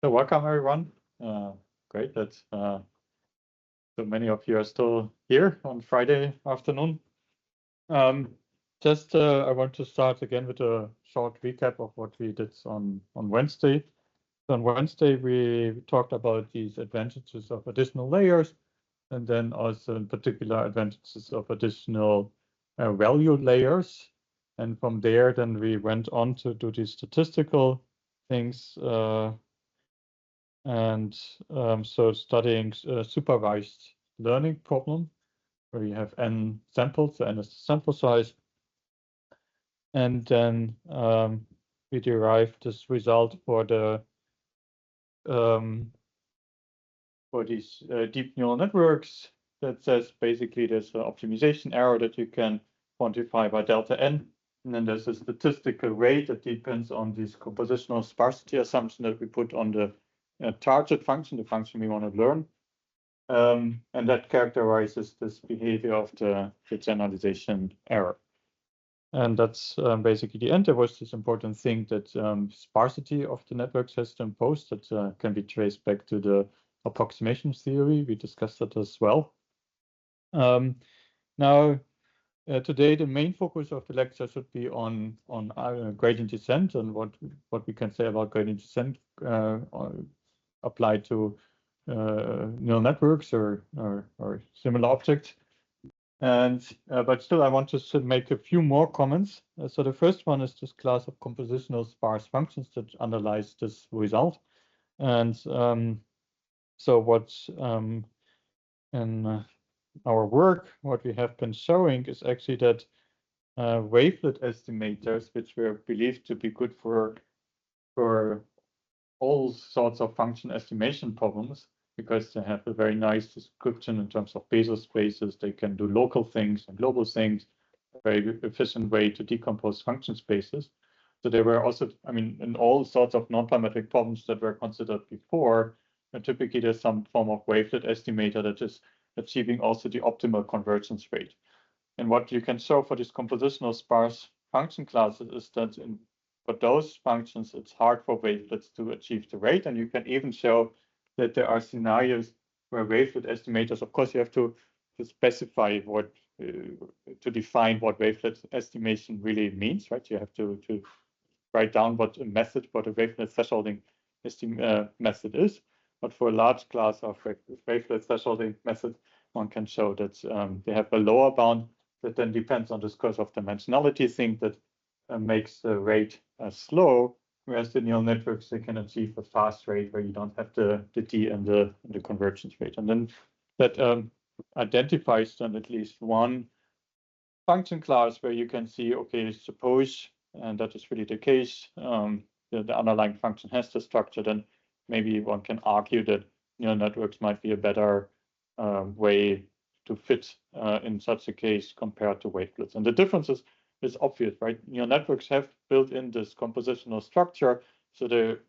So welcome everyone. Great that so many of you are still here on Friday afternoon. I want to start again with a short recap of what we did on Wednesday. So on Wednesday, we talked about these advantages of additional layers, and then also in particular advantages of additional value layers. And from there, then we went on to do these statistical things. So studying supervised learning problem, where you have n samples, so n is the sample size, and then we derive this result for these deep neural networks that says basically there's an optimization error that you can quantify by delta n, and then there's a statistical rate that depends on this compositional sparsity assumption that we put on the target function, the function we want to learn. And that characterizes this behavior of the generalization error. And that's basically the end. There was this important thing that sparsity of the networks has to impose that can be traced back to the approximation theory. We discussed that as well. Now, today the main focus of the lecture should be on gradient descent and what we can say about gradient descent applied to neural networks or similar objects. And but still, I want to make a few more comments. So the first one is this class of compositional sparse functions that underlies this result. And so what in our work, what we have been showing is actually that wavelet estimators, which were believed to be good for all sorts of function estimation problems, because they have a very nice description in terms of Bezos spaces. They can do local things and global things, a very efficient way to decompose function spaces. So they were also, I mean, in all sorts of non-parametric problems that were considered before, typically there's some form of wavelet estimator that is achieving also the optimal convergence rate. And what you can show for these compositional sparse function classes is that for those functions, it's hard for wavelets to achieve the rate. And you can even show that there are scenarios where wavelet estimators, of course, you have to specify what, to define what wavelet estimation really means, right? You have to write down what a wavelet thresholding method is. But for a large class of wavelet thresholding method, one can show that they have a lower bound that then depends on this curse of dimensionality thing that makes the rate slow, whereas the neural networks, they can achieve a fast rate where you don't have the d and the convergence rate. And then that identifies then at least one function class where you can see, okay, suppose, and that is really the case, the underlying function has the structure, then maybe one can argue that neural networks might be a better way to fit in such a case compared to wavelets. And the difference is obvious, right? Neural networks have built in this compositional structure, so they're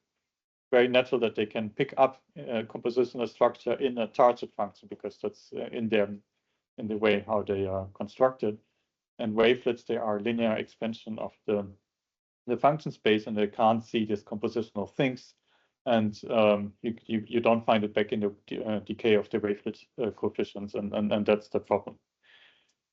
very natural that they can pick up compositional structure in a target function because that's in the way how they are constructed. And wavelets, they are linear expansion of the function space, and they can't see these compositional things. And you don't find it back in the decay of the wavelet coefficients, and that's the problem.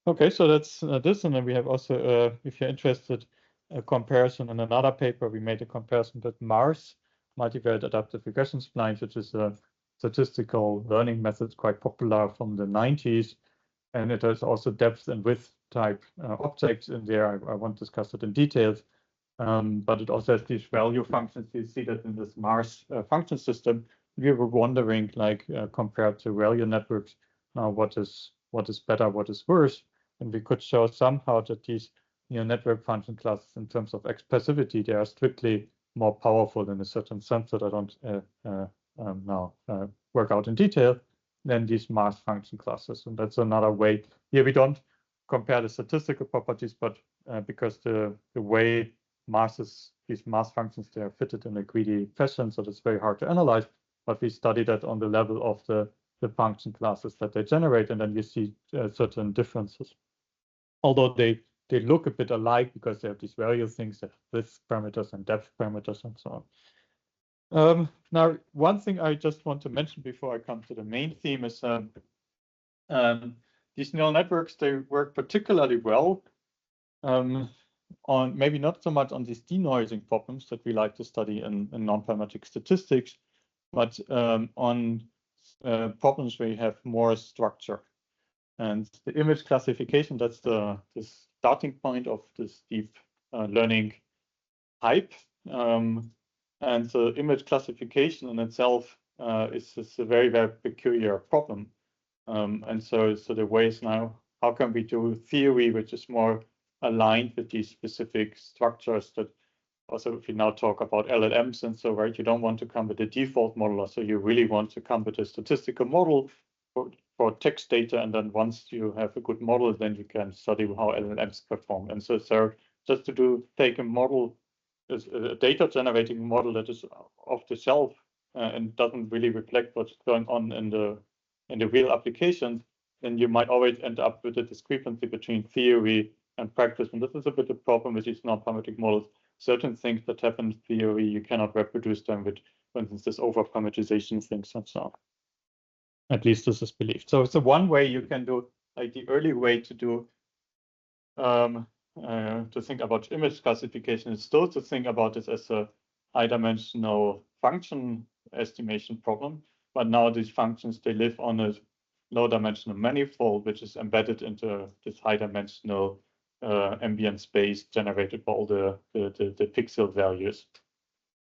Okay, so that's this, and then we have also, if you're interested, a comparison in another paper. We made a comparison with MARS, multivariate adaptive regression splines, which is a statistical learning method quite popular from the 90s, and it has also depth and width type objects in there. I won't discuss it in details, but it also has these value functions. You see that in this MARS function system. We were wondering, like, compared to value networks, now what is better, what is worse? And we could show somehow that these network function classes, in terms of expressivity, they are strictly more powerful in a certain sense that I don't now work out in detail than these MARS function classes. And that's another way. Here we don't compare the statistical properties, but because the way these MARS functions, they are fitted in a greedy fashion, so that's very hard to analyze. But we study that on the level of the function classes that they generate, and then you see certain differences. Although they look a bit alike because they have these value things, they have width parameters and depth parameters and so on. Now, one thing I just want to mention before I come to the main theme is these neural networks, they work particularly well on maybe not so much on these denoising problems that we like to study in non-parametric statistics, but on problems where you have more structure. And the image classification, that's the starting point of this deep learning hype. And the image classification in itself is a very, very peculiar problem. And so the ways now, how can we do theory which is more aligned with these specific structures that also, if we now talk about LLMs and so, right, you don't want to come with a default model, so you really want to come with a statistical model for text data, and then once you have a good model, then you can study how LLMs perform. And so just to take a model, a data generating model that is off the shelf and doesn't really reflect what's going on in the real applications, then you might always end up with a discrepancy between theory and practice. And this is a bit of a problem with these non-parametric models. Certain things that happen in theory, you cannot reproduce them with, for instance, this over-parameterization things and so on. At least this is believed. So it's the one way you can do, like the early way to do, to think about image classification is still to think about this as a high-dimensional function estimation problem. But now these functions, they live on a low-dimensional manifold, which is embedded into this high-dimensional ambient space generated by all the pixel values.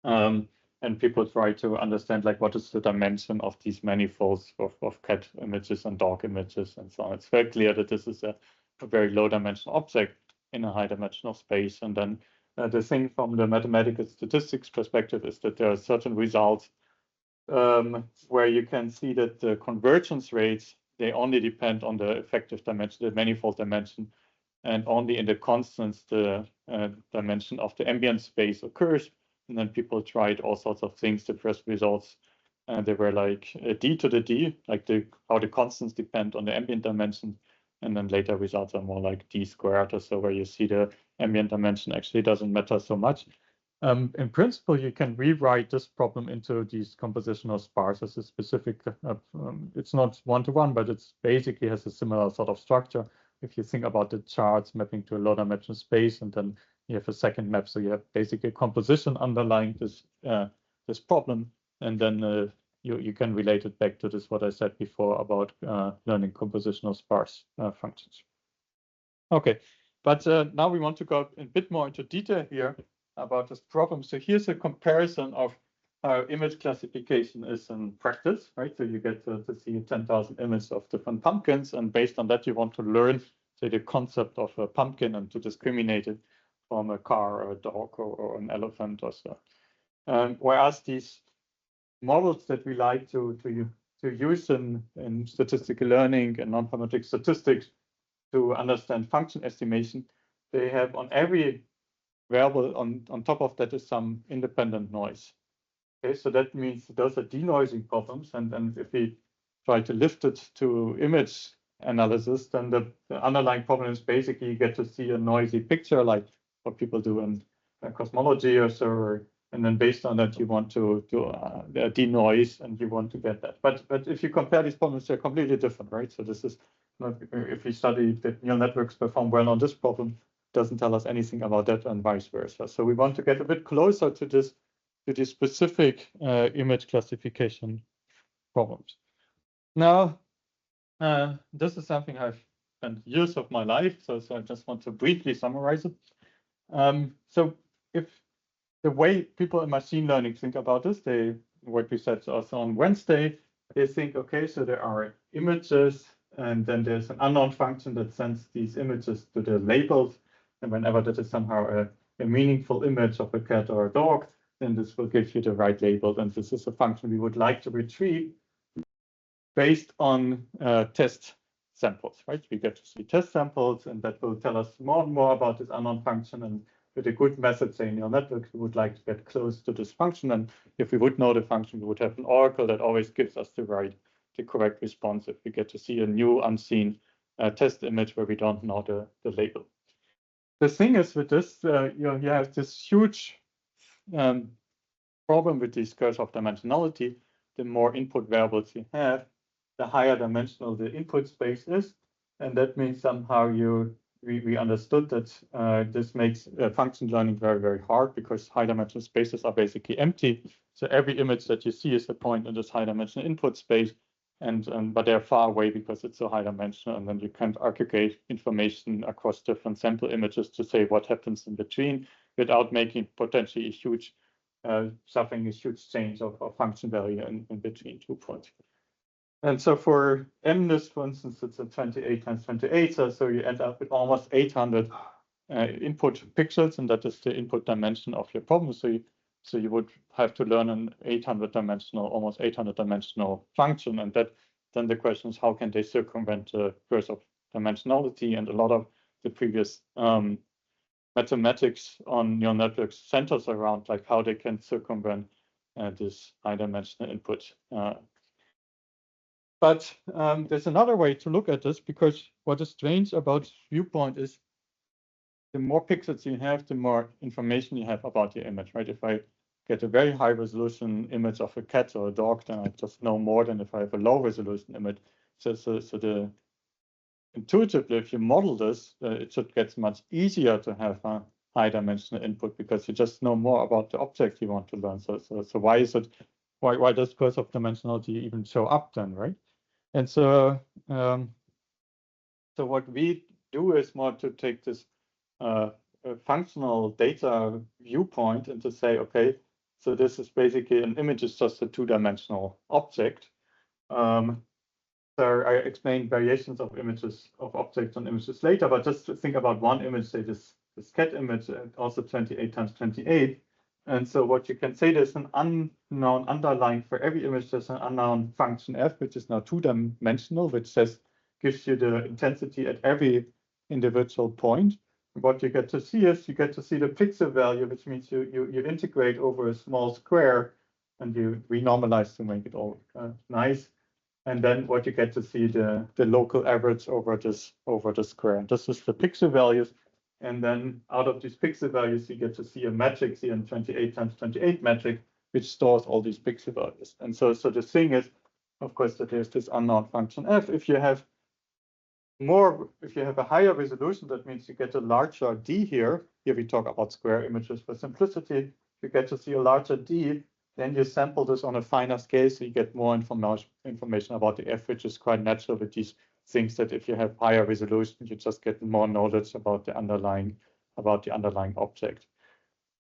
And people try to understand, like, what is the dimension of these manifolds of cat images and dog images and so on. It's very clear that this is a very low-dimensional object in a high-dimensional space. And then the thing from the mathematical statistics perspective is that there are certain results where you can see that the convergence rates, they only depend on the effective dimension, the manifold dimension, and only in the constants the dimension of the ambient space occurs. And then people tried all sorts of things. The first results, they were like d to the d, like how the constants depend on the ambient dimension. And then later results are more like d squared or so, where you see the ambient dimension actually doesn't matter so much. In principle, you can rewrite this problem into these compositional spars as a specific, it's not one-to-one, but it's basically has a similar sort of structure. If you think about the charts mapping to a low-dimensional space, and then you have a second map, so you have basically a composition underlying this this problem, and then you can relate it back to this what I said before about learning compositional sparse functions. Okay, but now we want to go a bit more into detail here about this problem. So here's a comparison of how image classification is in practice, right? So you get to see 10,000 images of different pumpkins, and based on that, you want to learn, say, the concept of a pumpkin and to discriminate it from a car or a dog or an elephant or so. Whereas these models that we like to use in statistical learning and non-parametric statistics to understand function estimation, they have on every variable on top of that is some independent noise. Okay, so that means those are denoising problems, and if we try to lift it to image analysis, then the underlying problem is basically you get to see a noisy picture, like what people do in cosmology or so, and then based on that you want to denoise and you want to get that. But if you compare these problems, they're completely different, right? So this is not, if we study that neural networks perform well on this problem, doesn't tell us anything about that, and vice versa. So we want to get a bit closer to this specific image classification problems. Now, this is something I've spent years of my life, so I just want to briefly summarize it. So if the way people in machine learning think about this, what we said also on Wednesday, they think, okay, so there are images, and then there's an unknown function that sends these images to the labels. And whenever that is somehow a meaningful image of a cat or a dog, then this will give you the right label. And this is a function we would like to retrieve based on test samples, right? We get to see test samples, and that will tell us more and more about this unknown function. And with a good method, say neural network, we would like to get close to this function. And if we would know the function, we would have an oracle that always gives us the correct response if we get to see a new unseen test image where we don't know the label. The thing is with this, you have this huge problem with these curves of dimensionality, the more input variables you have, the higher dimensional the input space is. And that means somehow we understood that this makes function learning very, very hard because high dimensional spaces are basically empty. So every image that you see is a point in this high dimensional input space. But they're far away because it's so high dimensional, and then you can't aggregate information across different sample images to say what happens in between without making potentially a huge suffering a huge change of function value in between 2 points. And so for MNIST, for instance, it's a 28 times 28, so you end up with almost 800 input pixels, and that is the input dimension of your problem. So you would have to learn an 800 dimensional, almost 800 dimensional function, and then the question is how can they circumvent the curse of dimensionality? And a lot of the previous mathematics on neural networks centers around like how they can circumvent this high dimensional input. But there's another way to look at this, because what is strange about viewpoint is the more pixels you have, the more information you have about your image, right? If I get a very high resolution image of a cat or a dog, then I just know more than if I have a low resolution image. So the intuitively, if you model this, it should get much easier to have a high dimensional input because you just know more about the object you want to learn. So why is it? Why does curse of dimensionality even show up then, right? And so what we do is more to take this functional data viewpoint and to say, okay, so this is basically an image is just a two-dimensional object. So I explained variations of images of objects on images later, but just to think about one image, say this cat image, also 28 times 28. And so what you can say, there's an unknown underlying for every image, there's an unknown function f, which is now two-dimensional, which gives you the intensity at every individual point. What you get to see is you get to see the pixel value, which means you integrate over a small square and you renormalize to make it all nice. And then what you get to see the local average over the square. And this is the pixel values. And then out of these pixel values, you get to see a matrix here in 28 times 28 matrix, which stores all these pixel values. And so the thing is, of course, that there's this unknown function f. If you have a higher resolution, that means you get a larger d here. Here we talk about square images for simplicity. You get to see a larger d. Then you sample this on a finer scale, so you get more information about the f, which is quite natural with these things that if you have higher resolution, you just get more knowledge about the underlying object.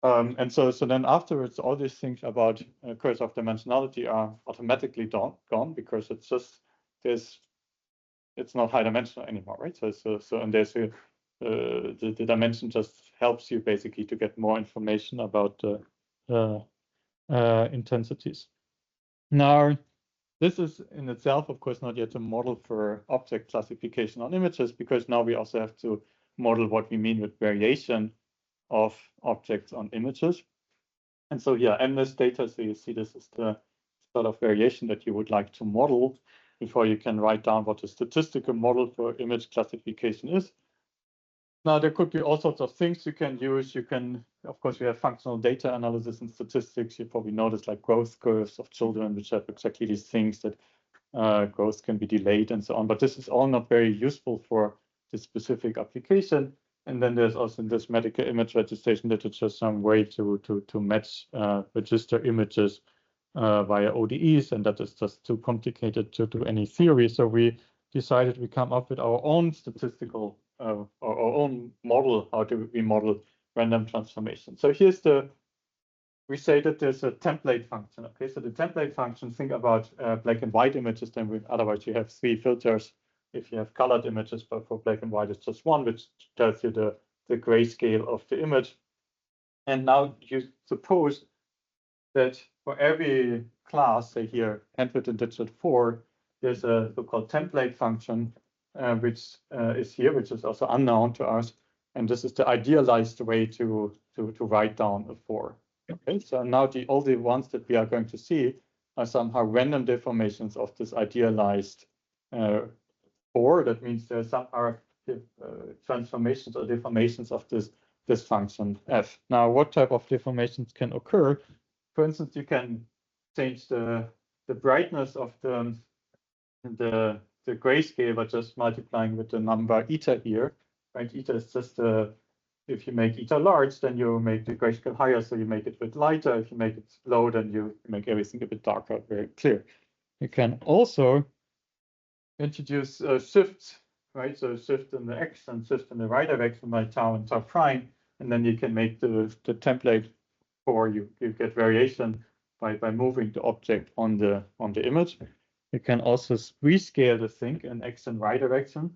And so then afterwards, all these things about curse of dimensionality are automatically gone because it's not high dimensional anymore, right? And there's the dimension just helps you basically to get more information about intensities. Now, this is in itself, of course, not yet a model for object classification on images, because now we also have to model what we mean with variation of objects on images. And so yeah, MNIST data, so you see this is the sort of variation that you would like to model before you can write down what a statistical model for image classification is. Now, there could be all sorts of things you can use. You can, of course, we have functional data analysis and statistics. You probably noticed like growth curves of children, which have exactly these things that growth can be delayed and so on. But this is all not very useful for this specific application. And then there's also in this medical image registration literature some way to match register images via ODEs, and that is just too complicated to do any theory. So we decided we come up with our own statistical our own model. How do we model random transformation? So here's we say that there's a template function. Okay, so the template function, think about black and white images, then otherwise you have 3 filters. If you have colored images, but for black and white, it's just 1, which tells you the grayscale of the image. And now you suppose that for every class, say here, handwritten digit 4, there's a so-called template function, which is here, which is also unknown to us. And this is the idealized way to write down a 4. Okay, so now all the ones that we are going to see are somehow random deformations of this idealized 4. That means there are transformations or deformations of this function f. Now, what type of deformations can occur? for instance, you can change the brightness of the grayscale by just multiplying with the number eta here, right? Eta is just if you make eta large, then you make the grayscale higher, so you make it a bit lighter. If you make it low, then you make everything a bit darker, very clear. You can also introduce shifts, right? So shift in the x and shift in the y direction by tau and tau prime, and then you can make the template for you get variation by moving the object on the image. You can also rescale the thing in x and y direction,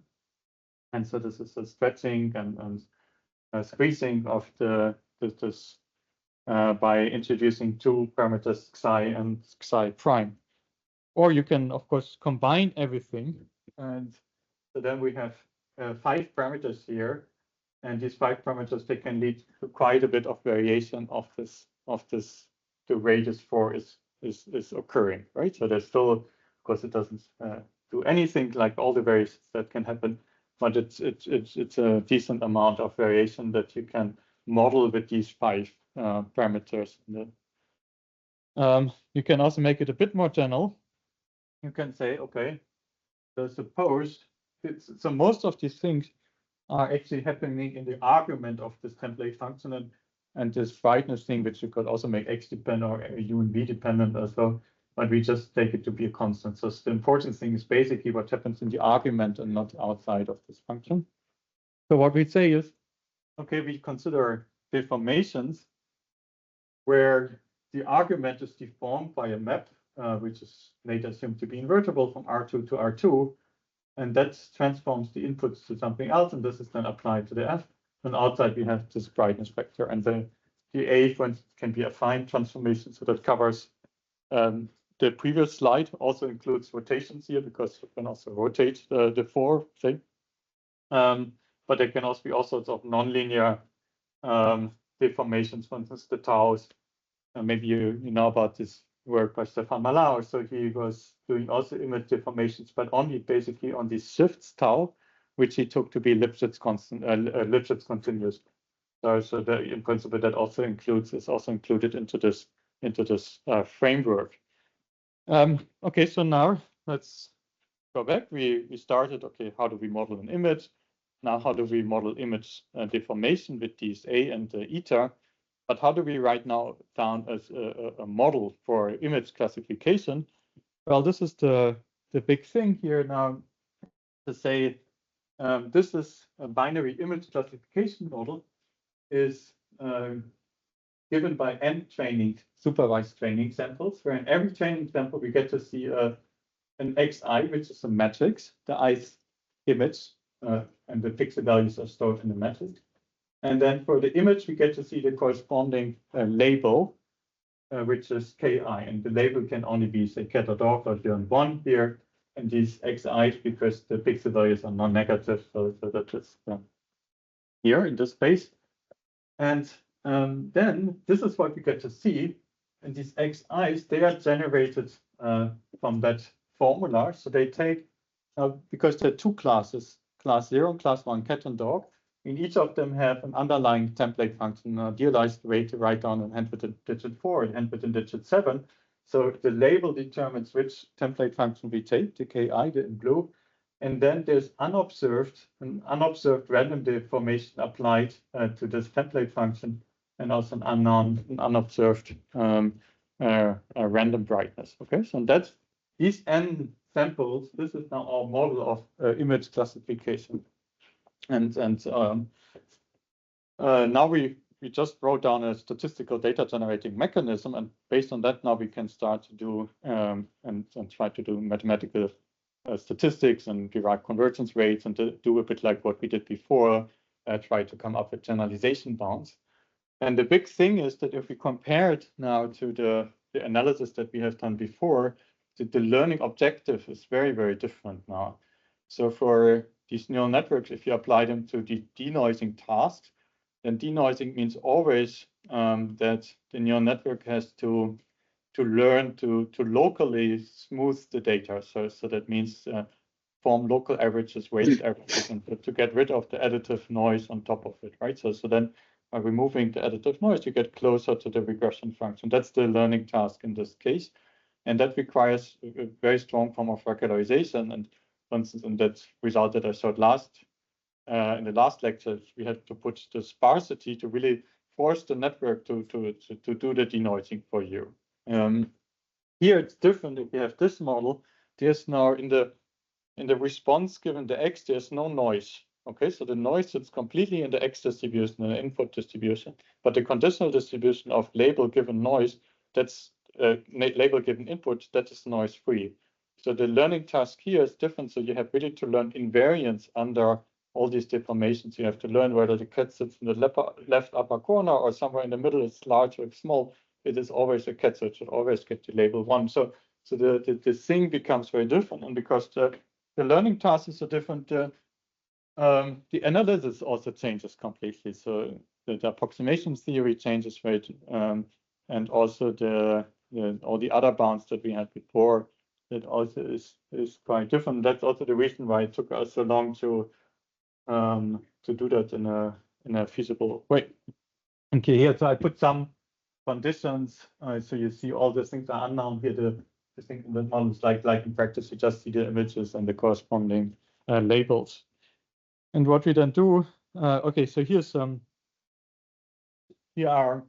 and so this is a stretching and squeezing of this by introducing two parameters xi and xi prime. Or you can, of course, combine everything, and so then we have 5 parameters here, and these 5 parameters, they can lead to quite a bit of variation of this the radius 4 is occurring, right? So there's still, of course, it doesn't do anything like all the variations that can happen, but it's a decent amount of variation that you can model with these 5 parameters. You can also make it a bit more general. You can say, okay, so suppose so most of these things are actually happening in the argument of this template function and this brightness thing, which you could also make x dependent or u and v dependent as well, but we just take it to be a constant. So the important thing is basically what happens in the argument and not outside of this function. So what we say is, okay, we consider deformations where the argument is deformed by a map, which is later assumed to be invertible from R2 to R2, and that transforms the inputs to something else, and this is then applied to the F. And outside we have this brightness vector, and the A, for instance, can be a fine transformation, so that covers the previous slide. Also includes rotations here, because you can also rotate the 4 thing. But there can also be all sorts of nonlinear deformations, for instance, the taus. Maybe you know about this work by Stefan Malau. So he was doing also image deformations, but only basically on these shifts tau, which he took to be Lipschitz constant, Lipschitz continuous. So that in principle that also is also included into this framework. Okay, so now let's go back. We started. Okay, how do we model an image? Now, how do we model image deformation with these A and eta? But how do we write now down as a model for image classification? Well, this is the big thing here now to say this is a binary image classification model is given by n training, supervised training samples, where in every training sample we get to see an xi, which is a matrix, the ith image, and the pixel values are stored in the matrix. And then for the image, we get to see the corresponding label, which is ki, and the label can only be, say, cat or dog or Björn 1 here, and these xi's because the pixel values are non-negative, so that is here in this space. And then this is what we get to see, and these xi's, they are generated from that formula. So they take, because there are 2 classes, class 0 and class 1, cat and dog. And each of them have an underlying template function, a idealized way to write down an handwritten digit 4 and handwritten digit 7. So the label determines which template function we take, the ki, the in blue. And then there's an unobserved random deformation applied to this template function, and also an unobserved random brightness. Okay, so that's these n samples. This is now our model of image classification. And now we just wrote down a statistical data generating mechanism, and based on that, now we can start to do and try to do mathematical statistics and derive convergence rates, and to do a bit like what we did before, try to come up with generalization bounds. And the big thing is that if we compare it now to the analysis that we have done before, the learning objective is very, very different now. So for these neural networks, if you apply them to the denoising task, then denoising means always that the neural network has to learn to locally smooth the data. So that means form local averages, weighted averages, and to get rid of the additive noise on top of it, right? So then by removing the additive noise, you get closer to the regression function. That's the learning task in this case. And that requires a very strong form of regularization. And for instance, in that result that I showed in the last lecture, we had to put the sparsity to really force the network to do the denoising for you. Here it's different. If you have this model, there's now in the response given the X, there's no noise. Okay, so the noise sits completely in the X distribution, in the input distribution, but the conditional distribution of label given noise, that's label given input, that is noise free. So the learning task here is different. So you have really to learn invariance under all these deformations. You have to learn whether the cat sits in the left upper corner or somewhere in the middle. It's large or small. It is always a cat, so it should always get to label 1. So the thing becomes very different, and because the learning task is so different, the analysis also changes completely. So the approximation theory changes very, and also all the other bounds that we had before, that also is quite different. That's also the reason why it took us so long to do that in a feasible way. Okay, here so I put some conditions. So you see all these things are unknown here. The thing in the model is like in practice, you just see the images and the corresponding labels. And what we then do, okay, so here's here are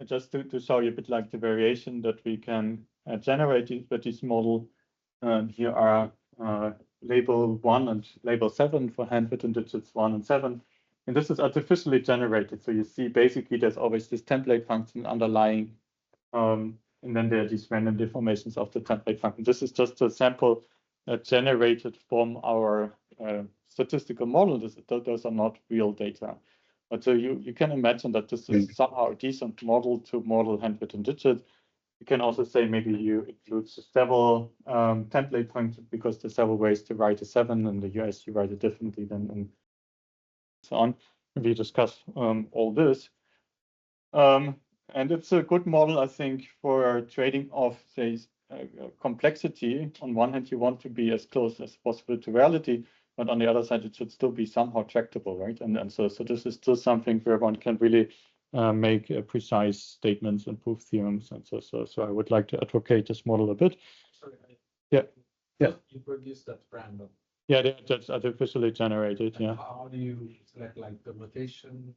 just to show you a bit like the variation that we can generate with this model. And here are label 1 and label 7 for handwritten digits 1 and 7. And this is artificially generated. So you see basically there's always this template function underlying, and then there are these random deformations of the template function. This is just a sample generated from our statistical model. Those are not real data. But so you can imagine that this is somehow a decent model to model handwritten digits. You can also say maybe you include several template functions because there's several ways to write a 7. In the US, you write it differently than in so on. We discuss all this. And it's a good model, I think, for trading off, say, complexity. On one hand, you want to be as close as possible to reality, but on the other side, it should still be somehow tractable, right? And so this is still something where one can really make precise statements and prove theorems. And so I would like to advocate this model a bit. Sorry, yeah. You produce that random. Yeah, that's artificially generated. And how do you select like the rotation?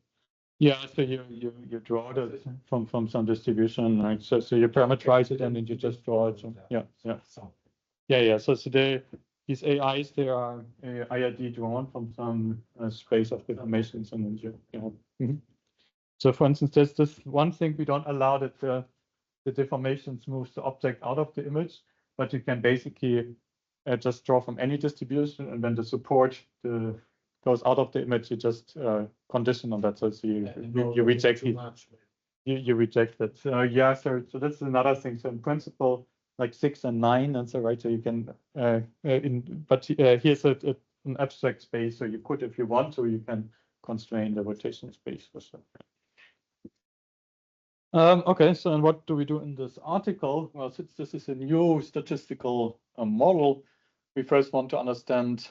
Yeah, so you draw it from some distribution, right? So you parameterize it and then you just draw it. So, yeah. So these AIs, they are IRD drawn from some space of deformations, and then So for instance, there's this one thing we don't allow that the deformations moves the object out of the image, but you can basically just draw from any distribution, and when the support goes out of the image, you just condition on that. So you reject it. You reject that. Yeah, so that's another thing. So in principle, like 6 and 9, and so right. So you can, here's an abstract space. So you could, if you want to, you can constrain the rotation space for sure. Okay, so and what do we do in this article? Well, since this is a new statistical model, we first want to understand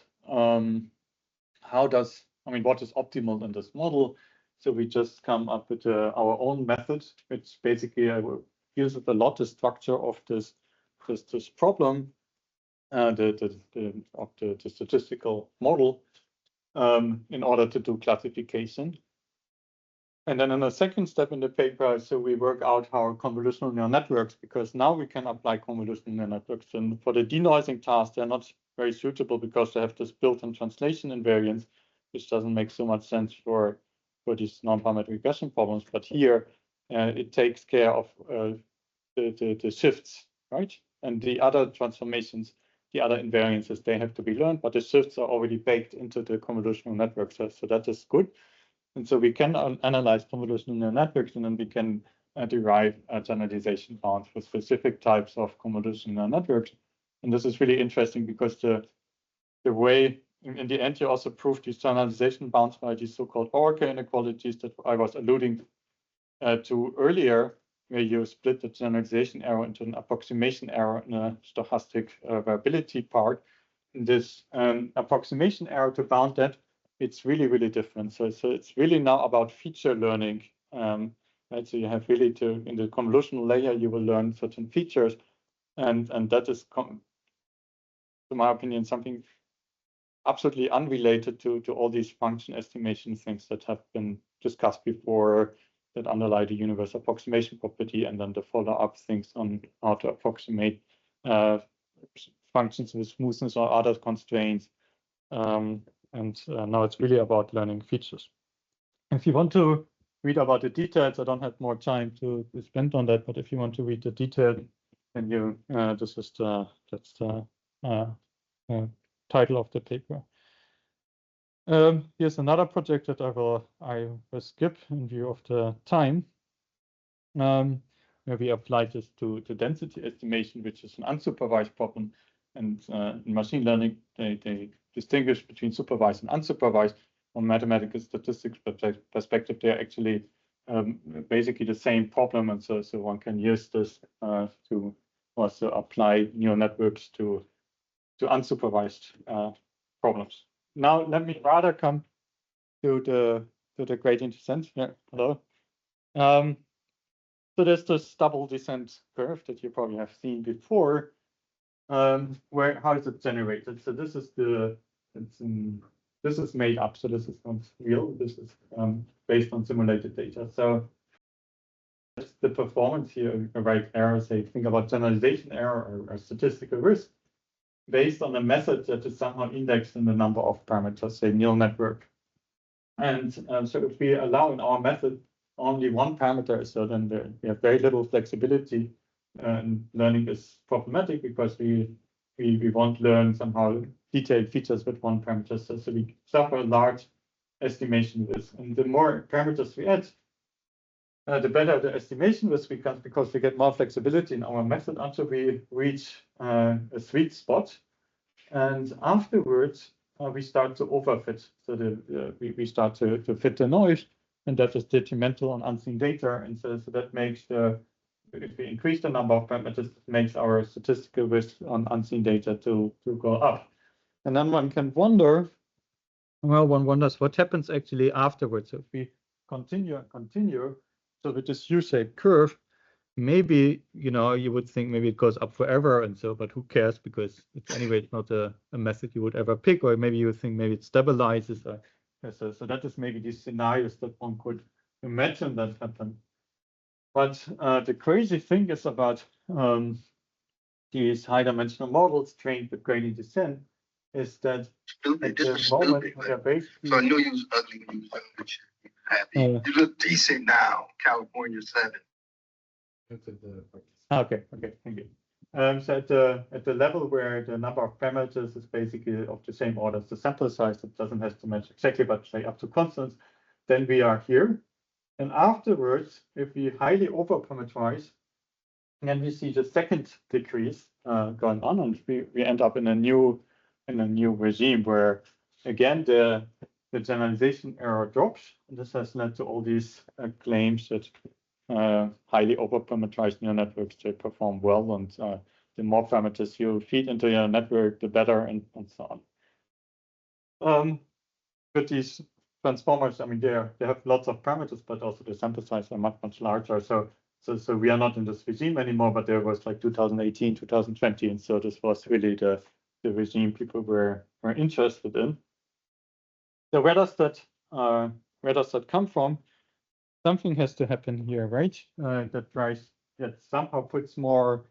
what is optimal in this model. So we just come up with our own method, which basically uses a lot the structure of this problem, of the statistical model, in order to do classification. And then in the second step in the paper, so we work out how convolutional neural networks, because now we can apply convolutional neural networks. And for the denoising task, they're not very suitable because they have this built-in translation invariance, which doesn't make so much sense for these non-parametric regression problems. But here, it takes care of the shifts, right? And the other transformations, the other invariances, they have to be learned, but the shifts are already baked into the convolutional network. So that is good. And so we can analyze convolutional neural networks, and then we can derive generalization bounds for specific types of convolutional neural networks. And this is really interesting because the way, in the end, you also prove these generalization bounds by these so-called Oracle inequalities that I was alluding to earlier, where you split the generalization error into an approximation error and a stochastic variability part. In this approximation error, to bound that, it's really different. So it's really now about feature learning. Right, so you have really to, in the convolutional layer, you will learn certain features, and that is, in my opinion, something absolutely unrelated to all these function estimation things that have been discussed before, that underlie the universal approximation property, and then the follow-up things on how to approximate functions with smoothness or other constraints. And now it's really about learning features. If you want to read about the details, I don't have more time to spend on that, but if you want to read the detail, then you this is that's the title of the paper. Here's another project that I will skip in view of the time, where we applied this to density estimation, which is an unsupervised problem. And in machine learning, they distinguish between supervised and unsupervised. From mathematical statistics perspective, they're actually basically the same problem, and so one can use this to also apply neural networks to unsupervised problems. Now let me rather come to the gradient descent. Yeah, hello. So there's this double descent curve that you probably have seen before. Where how is it generated? So this is this is made up. So this is not real. This is based on simulated data. So that's the performance here. Right error. Say think about generalization error or statistical risk, based on a method that is somehow indexed in the number of parameters, say neural network. And so if we allow in our method only one parameter, so then we have very little flexibility, and learning is problematic because we won't learn somehow detailed features with one parameter. So we suffer a large estimation risk. And the more parameters we add, the better the estimation risk becomes, because we get more flexibility in our method until we reach a sweet spot. And afterwards, we start to overfit. So we start to fit the noise, and that is detrimental on unseen data. And so that makes if we increase the number of parameters, it makes our statistical risk on unseen data to go up. And then one can wonder, well, one wonders what happens actually afterwards. So if we continue, so with this U-shaped curve, maybe, you would think maybe it goes up forever, and so, but who cares, because it's anyway, it's not a method you would ever pick. Or maybe you think maybe it stabilizes. So that is maybe these scenarios that one could imagine that happen. But the crazy thing is about these high-dimensional models trained with gradient descent is that at the moment we are basically. So I knew you was ugly when you was happy. You look decent now, California 7. Okay, thank you. So at the level where the number of parameters is basically of the same order as the sample size, it doesn't have to match exactly, but say up to constants, then we are here. And afterwards, if we highly overparameterize, then we see the second decrease going on, and we end up in a new regime where again the generalization error drops. And this has led to all these claims that highly overparameterized neural networks, they perform well, and the more parameters you feed into your network, the better, and so on. But these transformers, I mean, they have lots of parameters, but also the sample size are much larger. So we are not in this regime anymore, but there was like 2018, 2020, and so this was really the regime people were interested in. So where does that come from? Something has to happen here, right? That somehow puts more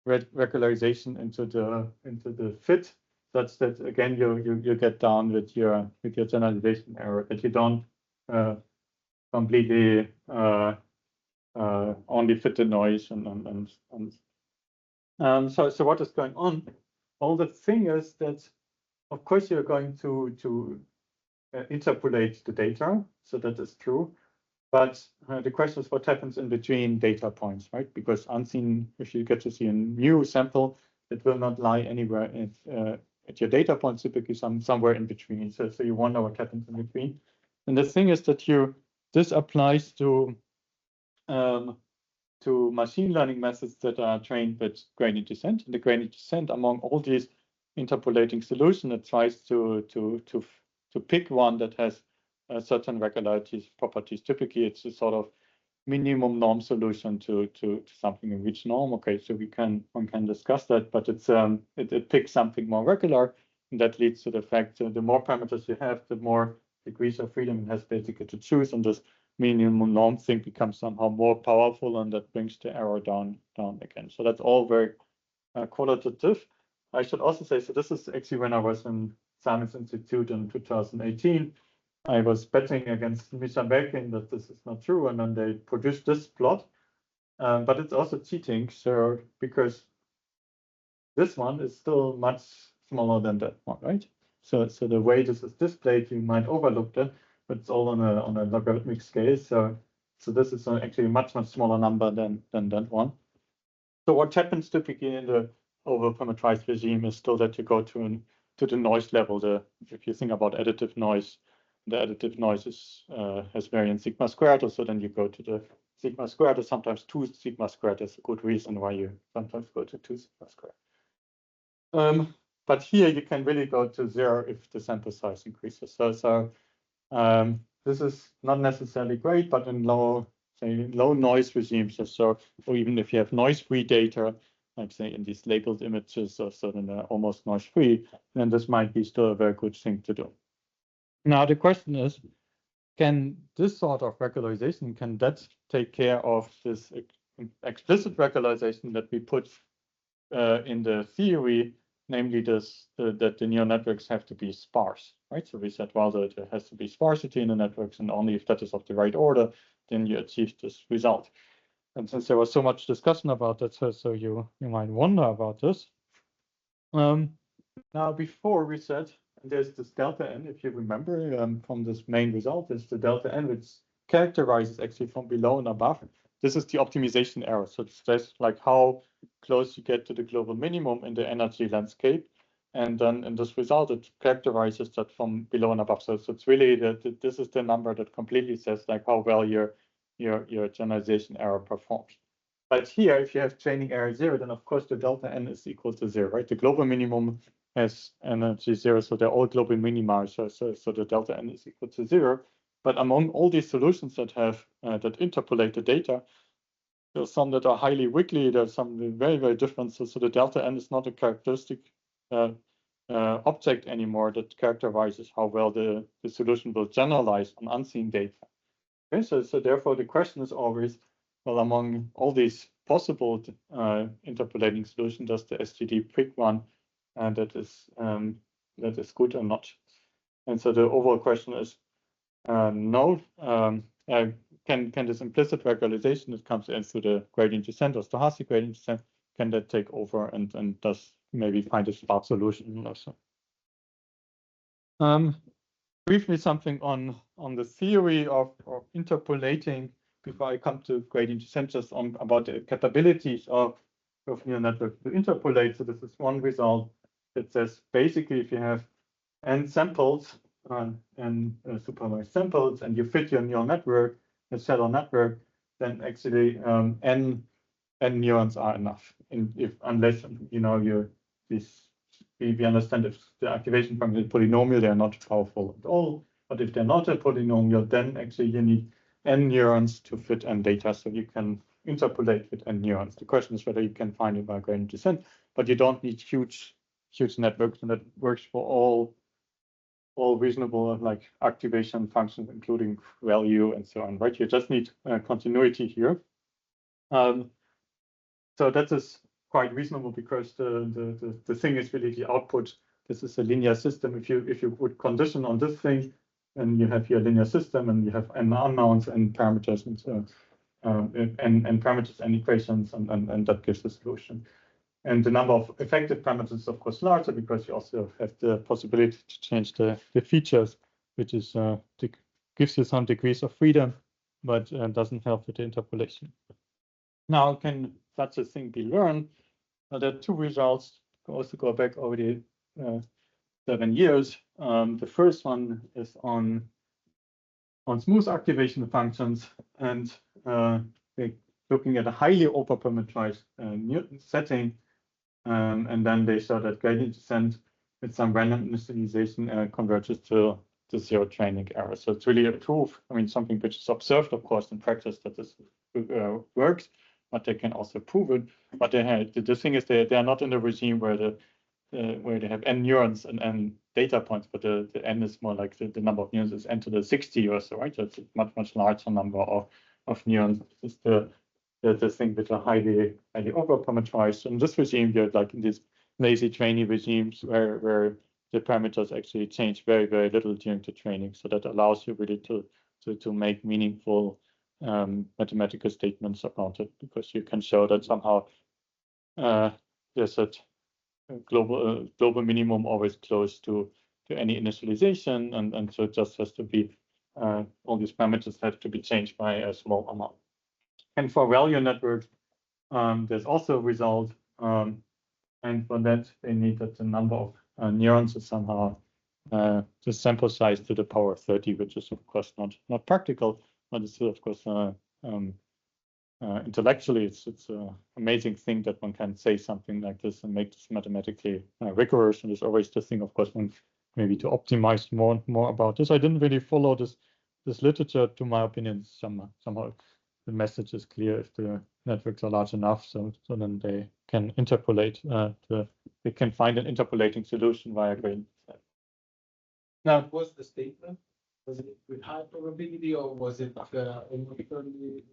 regularization into the fit, such that again you get down with your generalization error, that you don't completely only fit the noise and so what is going on? Well, the thing is that of course you're going to interpolate the data, so that is true. But the question is what happens in between data points, right? Because unseen, if you get to see a new sample, it will not lie anywhere at your data point, typically somewhere in between. So you wonder what happens in between. And the thing is that this applies to machine learning methods that are trained with gradient descent. And the gradient descent among all these interpolating solutions, it tries to to pick one that has certain regularities properties. Typically, it's a sort of minimum norm solution to something in which norm. Okay, so one can discuss that, but it's it picks something more regular, and that leads to the fact that the more parameters you have, the more degrees of freedom it has basically to choose, and this minimum norm thing becomes somehow more powerful, and that brings the error down again. So that's all very qualitative. I should also say, so this is actually when I was in Science Institute in 2018. I was betting against Misha Belkin that this is not true, and then they produced this plot. But it's also cheating, so because this one is still much smaller than that one, right? So the way this is displayed, you might overlook that, but it's all on a logarithmic scale. So this is actually a much smaller number than that one. So what happens typically in the over-parameterized regime is still that you go to the noise level. If you think about additive noise, the additive noise has variance sigma squared, so then you go to the sigma squared, or sometimes 2 sigma squared. There's a good reason why you sometimes go to 2 sigma squared. But here you can really go to 0 if the sample size increases. So this is not necessarily great, but in low noise regimes, or even if you have noise-free data, like say in these labeled images, or so then they're almost noise-free, then this might be still a very good thing to do. Now the question is, can this sort of regularization, can that take care of this explicit regularization that we put in the theory, namely that the neural networks have to be sparse, right? So we said, well, there has to be sparsity in the networks, and only if that is of the right order, then you achieve this result. And since there was so much discussion about that, so you might wonder about this. Now, before we said, there's this delta n, if you remember from this main result, is the delta n, which characterizes actually from below and above. This is the optimization error. So it's just like how close you get to the global minimum in the energy landscape. And then in this result, it characterizes that from below and above. So it's really this is the number that completely says like how well your generalization error performs. But here, if you have training error 0, then of course the delta n is equal to 0, right? The global minimum has energy 0, so they're all global minima. So the delta n is equal to 0. But among all these solutions that have that interpolate the data, there's some that are highly wiggly. There's some very, very different. So the delta n is not a characteristic object anymore that characterizes how well the solution will generalize on unseen data. Okay, so therefore the question is always, well, among all these possible interpolating solutions, does the SGD pick one that is good or not? And so the overall question is no. Can this implicit regularization that comes in through the gradient descent or stochastic gradient descent, can that take over and does maybe find a smart solution also? Briefly, something on the theory of interpolating before I come to gradient descent, just about the capabilities of neural networks to interpolate. So this is one result that says basically if you have n samples and supervised samples, and you fit your neural network, the shadow network, then actually n neurons are enough. Unless we understand if the activation function is polynomial, they are not powerful at all. But if they're not a polynomial, then actually you need n neurons to fit n data, so you can interpolate with n neurons. The question is whether you can find it by gradient descent, but you don't need huge networks, and that works for all reasonable like activation functions, including value and so on, right? You just need continuity here. So that is quite reasonable because the thing is really the output. This is a linear system. If you would condition on this thing, then you have your linear system, and you have n unknowns and parameters and so and parameters and equations, and that gives the solution. And the number of effective parameters is of course larger because you also have the possibility to change the features, which is gives you some degrees of freedom, but doesn't help with the interpolation. Now, can such a thing be learned? There are two results. Also go back already 7 years. The first one is on smooth activation functions, and they're looking at a highly over-parameterized Newton setting, and then they show that gradient descent with some random initialization converges to zero training error. So it's really a proof. I mean, something which is observed, of course, in practice that this works, but they can also prove it. But the thing is, they are not in the regime where they have n neurons and n data points, but the n is more like the number of neurons is n to the 60 or so, right? So it's a much larger number of neurons. This is the thing which are highly over-parameterized. In this regime, you're like in these lazy training regimes where the parameters actually change very, very little during the training. So that allows you really to make meaningful mathematical statements about it, because you can show that somehow there's a global minimum always close to any initialization, and so it just has to be all these parameters have to be changed by a small amount. And for value networks, there's also a result, and for that they need that the number of neurons is somehow the sample size to the power of 30, which is of course not practical, but it's still of course intellectually it's an amazing thing that one can say something like this and make this mathematically rigorous. And there's always the thing, of course, one maybe to optimize more about this. I didn't really follow this literature. To my opinion, somehow the message is clear. If the networks are large enough, so then they can interpolate. They can find an interpolating solution via gradient. Now, what was the statement? Was it with high probability, or was it only?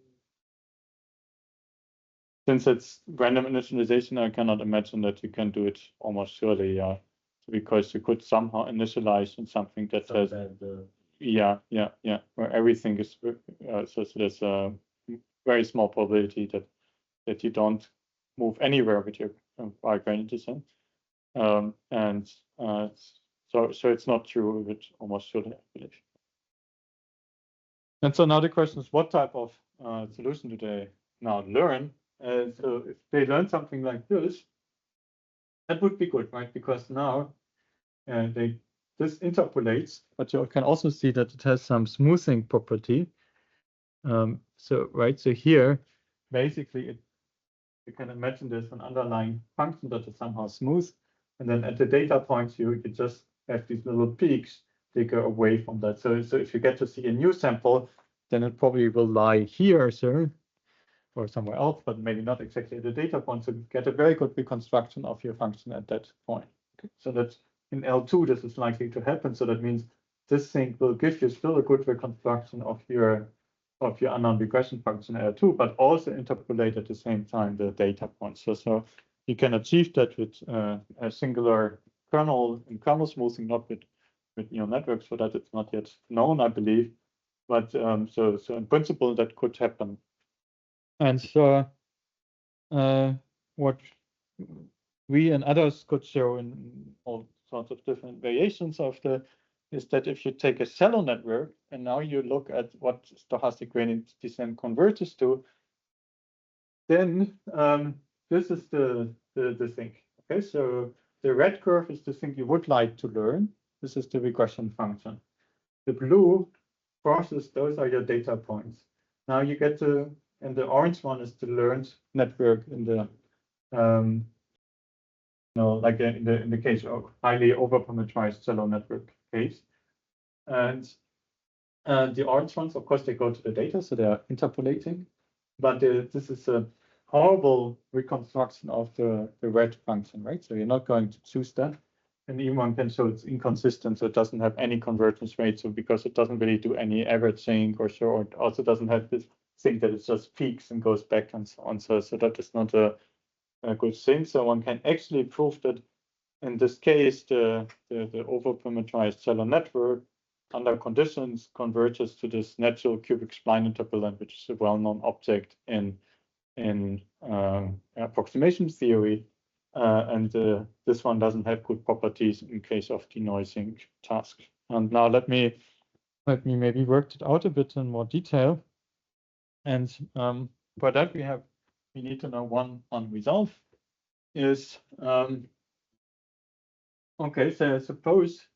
Since it's random initialization, I cannot imagine that you can do it almost surely, because you could somehow initialize in something that says, where everything is, so there's a very small probability that you don't move anywhere with your gradient descent, and so it's not true with almost surely. And so now the question is, what type of solution do they now learn? So if they learn something like this, that would be good, right? Because now this interpolates, but you can also see that it has some smoothing property. So here, basically, you can imagine there's an underlying function that is somehow smooth, and then at the data points you just have these little peaks. They go away from that. So if you get to see a new sample, then it probably will lie here, sir, or somewhere else, but maybe not exactly at the data point. So you get a very good reconstruction of your function at that point. Okay. So that in L2, this is likely to happen. So that means this thing will give you still a good reconstruction of your unknown regression function L2, but also interpolate at the same time the data points. So you can achieve that with a singular kernel and kernel smoothing, not with neural networks. For that, it's not yet known, I believe. But so in principle, that could happen. And so what we and others could show in all sorts of different variations of is that if you take a shallow network and now you look at what stochastic gradient descent converges to, then this is the thing. Okay, so the red curve is the thing you would like to learn. This is the regression function. The blue crosses, those are your data points. Now you get to, and the orange one is the learned network in the like in the case of highly overparameterized shallow network case. And the orange ones, of course, they go to the data, so they are interpolating. But this is a horrible reconstruction of the red function, right? So you're not going to choose that. And even one can show it's inconsistent, so it doesn't have any convergence rate. So because it doesn't really do any averaging or so, it also doesn't have this thing that it just peaks and goes back and so on. So that is not a good thing. So one can actually prove that in this case, the overparameterized shallow network under conditions converges to this natural cubic spline interpolant, which is a well-known object in approximation theory. And this one doesn't have good properties in case of denoising tasks. And now let me maybe work it out a bit in more detail. And for that we need to know one result is okay. So suppose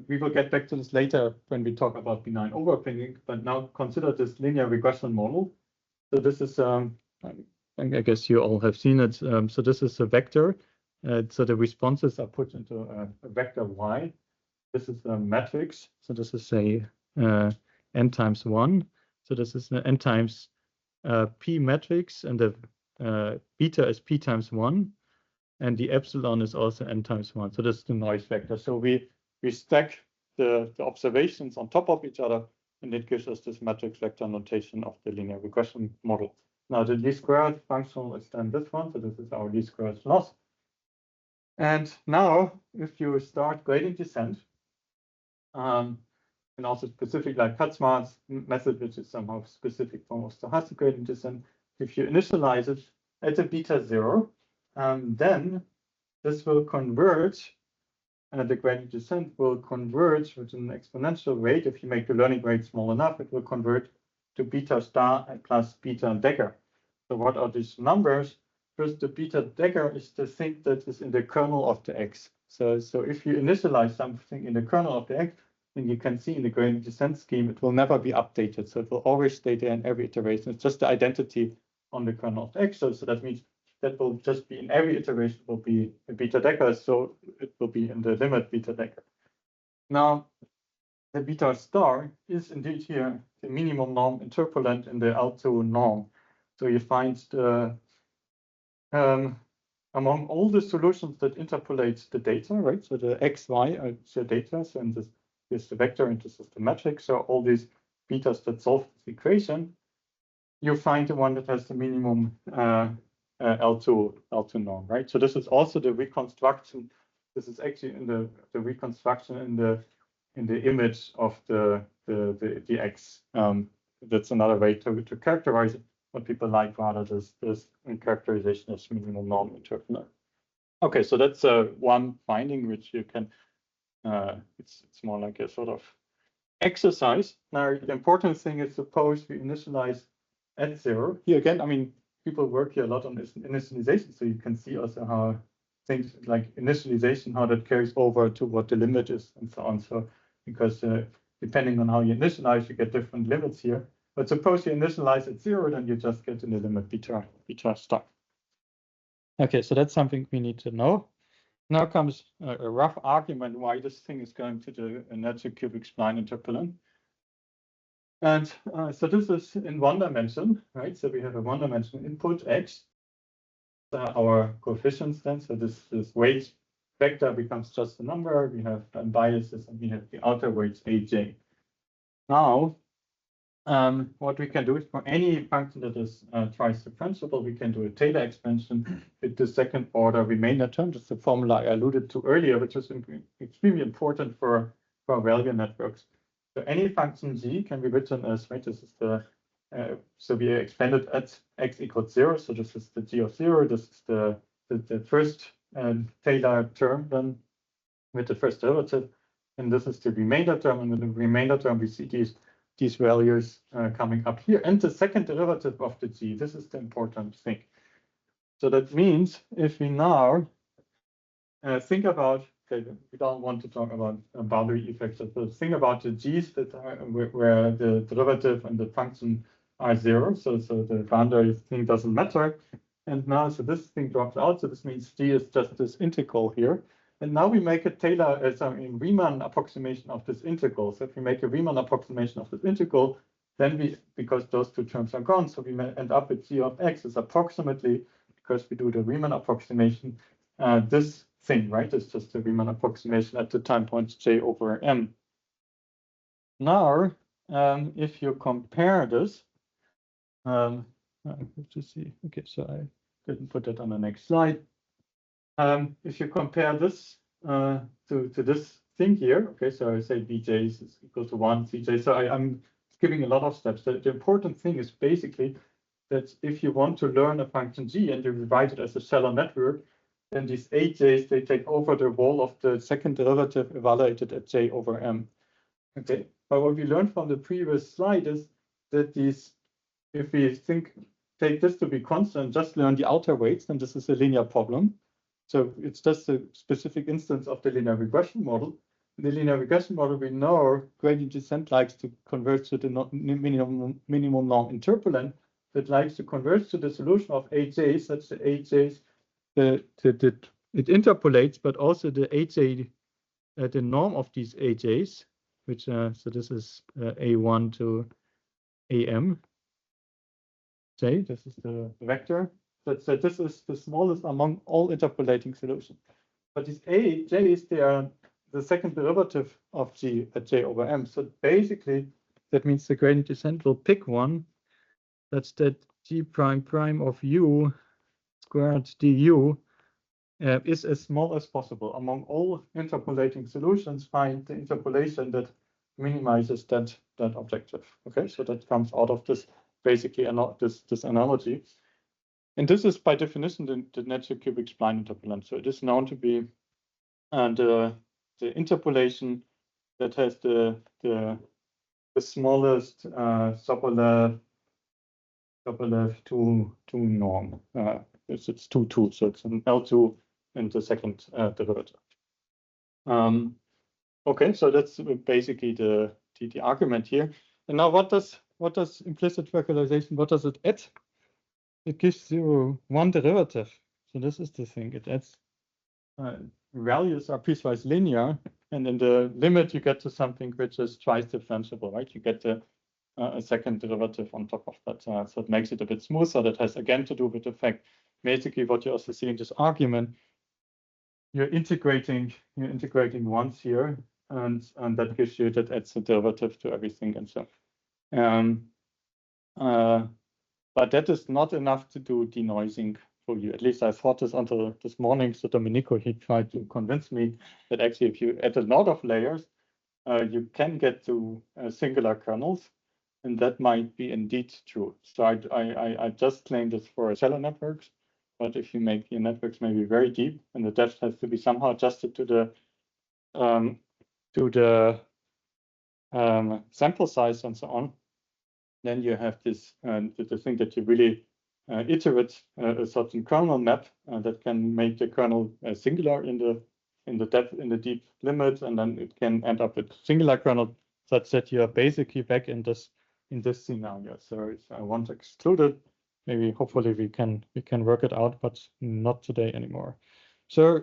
we will get back to this later when we talk about benign overfitting. But now consider this linear regression model. So this is I guess you all have seen it. So this is a vector. So the responses are put into a vector y. this is a matrix. So this is a n times 1. So this is an n times p matrix, and the beta is p times 1, and the epsilon is also n times 1. So this is the noise vector. So we stack the observations on top of each other, and it gives us this matrix vector notation of the linear regression model. Now the least squared functional is then this one. So this is our least squared loss. And now if you start gradient descent, and also specific like Katzmann's method, which is somehow specific for stochastic gradient descent, if you initialize it at a beta 0, then this will converge, and the gradient descent will converge with an exponential rate. If you make the learning rate small enough, it will convert to beta star plus beta dagger. So what are these numbers? First, the beta dagger is the thing that is in the kernel of the X. So if you initialize something in the kernel of the X, then you can see in the gradient descent scheme, it will never be updated. So it will always stay there in every iteration. It's just the identity on the kernel of the X. So that means that will just be in every iteration will be a beta dagger. So it will be in the limit beta dagger. Now, the beta star is indeed here the minimum norm interpolant in the L2 norm. So you find the among all the solutions that interpolate the data, right? So the x, y are the data, so and this is the vector and this is the matrix. So all these betas that solve this equation, you find the one that has the minimum L2 norm, right? So this is also the reconstruction. This is actually in the reconstruction in the image of the X. That's another way to characterize it. What people like rather this characterization as minimum norm interpolant. Okay, so that's one finding which you can. It's more like a sort of exercise. Now the important thing is, suppose we initialize at 0. Here again, I mean, people work here a lot on initialization, so you can see also how things like initialization, how that carries over to what the limit is and so on. So because depending on how you initialize, you get different limits here. But suppose you initialize at 0, then you just get in the limit beta star. Okay, so that's something we need to know. Now comes a rough argument why this thing is going to the natural cubic spline interpolant. And so this is in one dimension, right? So we have a one-dimensional input x, our coefficients then. So this weight vector becomes just a number. We have biases, and we have the outer weights aj. Now, what we can do is for any function that is twice differentiable, we can do a Taylor expansion with the second order remainder term. That's the formula I alluded to earlier, which is extremely important for value networks. So any function g can be written as, right, this is the, so we expanded at x equals 0. So this is the g of 0. This is the first Taylor term then with the first derivative. And this is the remainder term. And with the remainder term, we see these values coming up here, and the second derivative of the g. This is the important thing. So that means if we now think about, okay, we don't want to talk about boundary effects, but think about the g's that are where the derivative and the function are 0. So the boundary thing doesn't matter. And now, so this thing drops out. So this means g is just this integral here. And now we make a Taylor, Riemann approximation of this integral. So if we make a Riemann approximation of this integral, then because those two terms are gone, so we may end up with g of x is approximately, because we do the Riemann approximation, this thing, right? It's just the Riemann approximation at the time points j over m. Now, if you compare this, I have to see. Okay, so I didn't put that on the next slide. If you compare this to this thing here, okay, so I say bj is equal to 1, cj. So I'm skipping a lot of steps. The important thing is basically that if you want to learn a function g and you rewrite it as a shallow network, then these aj's, they take over the role of the second derivative evaluated at j over m. Okay, but what we learned from the previous slide is that these, if we take this to be constant, just learn the outer weights, then this is a linear problem. So it's just a specific instance of the linear regression model. In the linear regression model, we know gradient descent likes to converge to the minimum norm interpolant that likes to converge to the solution of aj, such that aj's it interpolates, but also the aj the norm of these AJs, which so this is A1 to AM. J, this is the vector. So this is the smallest among all interpolating solutions. But these AJs, they are the second derivative of G at J over M. So basically, that means the gradient descent will pick one such that G prime prime of U squared du is as small as possible. Among all interpolating solutions, find the interpolation that minimizes that objective. Okay, so that comes out of this basically this analogy. And this is by definition the natural cubic spline interpolant. So it is known to be the interpolation that has the smallest Sobolev 2 norm. It's 2, so it's an L2 in the second derivative. Okay, so that's basically the argument here. And now what does implicit regularization, what does it add? It gives you one derivative. So this is the thing. It adds values are piecewise linear, and in the limit you get to something which is twice differentiable, right? You get a second derivative on top of that. So it makes it a bit smoother. That has again to do with the fact, basically what you also see in this argument, you're integrating once here, and that gives you, that adds a derivative to everything and so. But that is not enough to do denoising for you. At least I thought this until this morning. So Domenico, he tried to convince me that actually if you add a lot of layers, you can get to singular kernels, and that might be indeed true. So I just claimed this for shallow networks, but if you make your networks maybe very deep, and the depth has to be somehow adjusted to the sample size and so on, then you have this the thing that you really iterate a certain kernel map that can make the kernel singular in the depth, in the deep limit, and then it can end up with singular kernel such that you are basically back in this scenario. So I won't exclude it. Maybe hopefully we can work it out, but not today anymore. So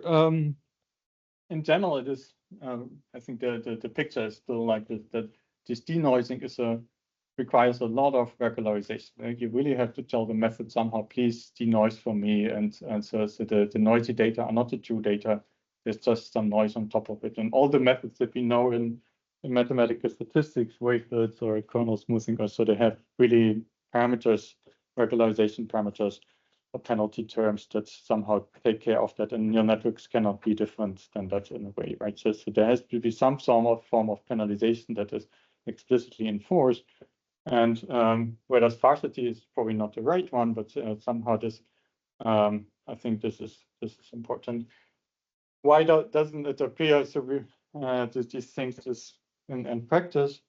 in general, it is I think the picture is still like this, that this denoising requires a lot of regularization. You really have to tell the method somehow, please denoise for me, and so the noisy data are not the true data. There's just some noise on top of it, and all the methods that we know in mathematical statistics, wavefields or kernel smoothing, or so they have really parameters, regularization parameters or penalty terms that somehow take care of that, and neural networks cannot be different than that in a way, right? So there has to be some form of penalization that is explicitly enforced. And whereas sparsity is probably not the right one, but somehow this, I think this is important. Why doesn't it appear? So these things in practice,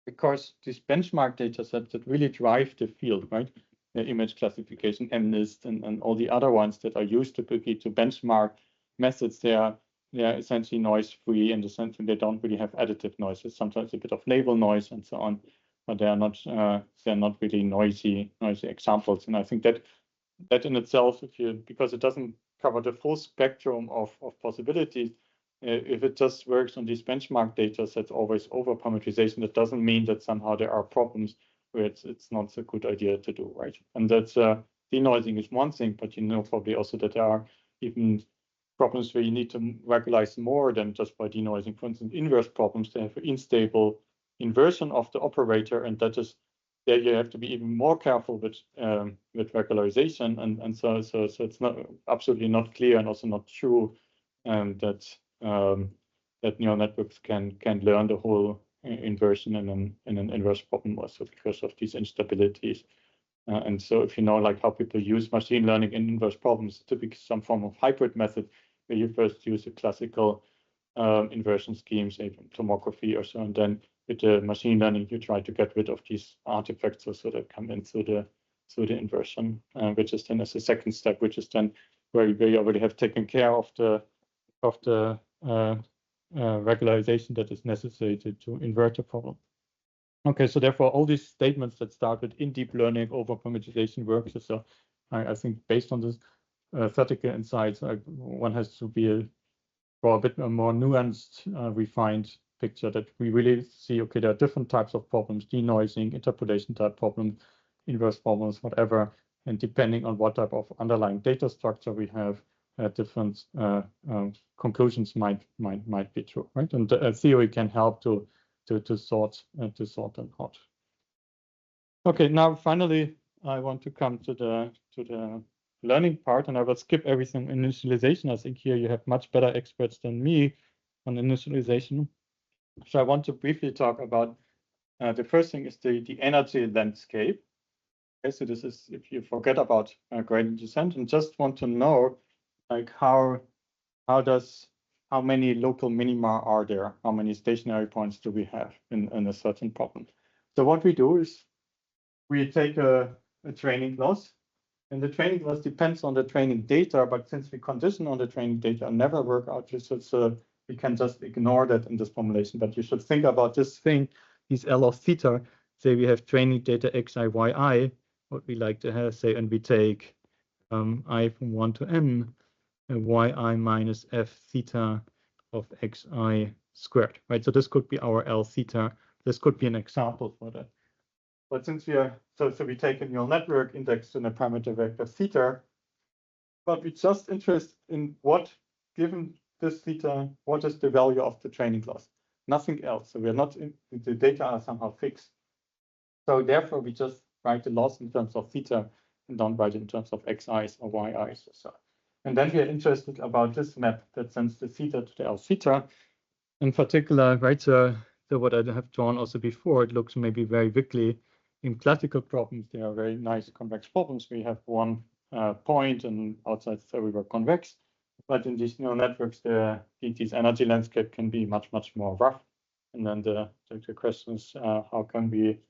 because these benchmark data sets that really drive the field, right? The image classification, MNIST, and all the other ones that are used typically to benchmark methods, they are essentially noise free in the sense that they don't really have additive noises. Sometimes a bit of label noise and so on, but they're not really noisy examples. And I think that in itself, because it doesn't cover the full spectrum of possibilities, if it just works on these benchmark data sets, always over parameterization, that doesn't mean that somehow there are problems where it's not a good idea to do, right? And that's denoising is one thing, but you know probably also that there are even problems where you need to regularize more than just by denoising. For instance, inverse problems, they have an unstable inversion of the operator, and that is there you have to be even more careful with regularization, and so it's not absolutely not clear and also not true that neural networks can learn the whole inversion in an inverse problem also because of these instabilities. And so if you know like how people use machine learning in inverse problems, typically some form of hybrid method where you first use a classical inversion scheme, say from tomography or so, and then with the machine learning you try to get rid of these artifacts so that come in through the inversion, which is then as a second step, which is then where you already have taken care of the regularization that is necessary to invert the problem. Okay, so therefore all these statements that start with in deep learning over parameterization works. So I think based on this theoretical insights, one has to be for a bit more nuanced, refined picture, that we really see, okay, there are different types of problems, denoising, interpolation type problems, inverse problems, whatever. And depending on what type of underlying data structure we have, different conclusions might be true, right? And theory can help to sort them out. Okay, now finally, I want to come to the learning part, and I will skip everything initialization. I think here you have much better experts than me on initialization. So I want to briefly talk about the first thing is the energy landscape. Okay, so this is if you forget about gradient descent and just want to know like how many local minima are there, how many stationary points do we have in a certain problem. So what we do is we take a training loss, and the training loss depends on the training data, but since we condition on the training data and never work out, we can just ignore that in this formulation. But you should think about this thing, these L of theta. Say we have training data xi, yi, what we like to have, say, and we take I from 1 to n, yi minus f theta of xi squared, right? So this could be our L theta. This could be an example for that. But since we are, so we take a neural network indexed in a parameter vector theta, but we're just interested in what, given this theta, what is the value of the training loss? Nothing else. So we're not, the data are somehow fixed. So therefore, we just write the loss in terms of theta and don't write it in terms of xi's or yi's. So. And then we are interested about this map that sends the theta to the L theta. In particular, right, so what I have drawn also before, it looks maybe very wiggly. In classical problems, they are very nice convex problems. We have one point and outside everywhere convex. But in these neural networks, these energy landscape can be much more rough. And then the question is, how can we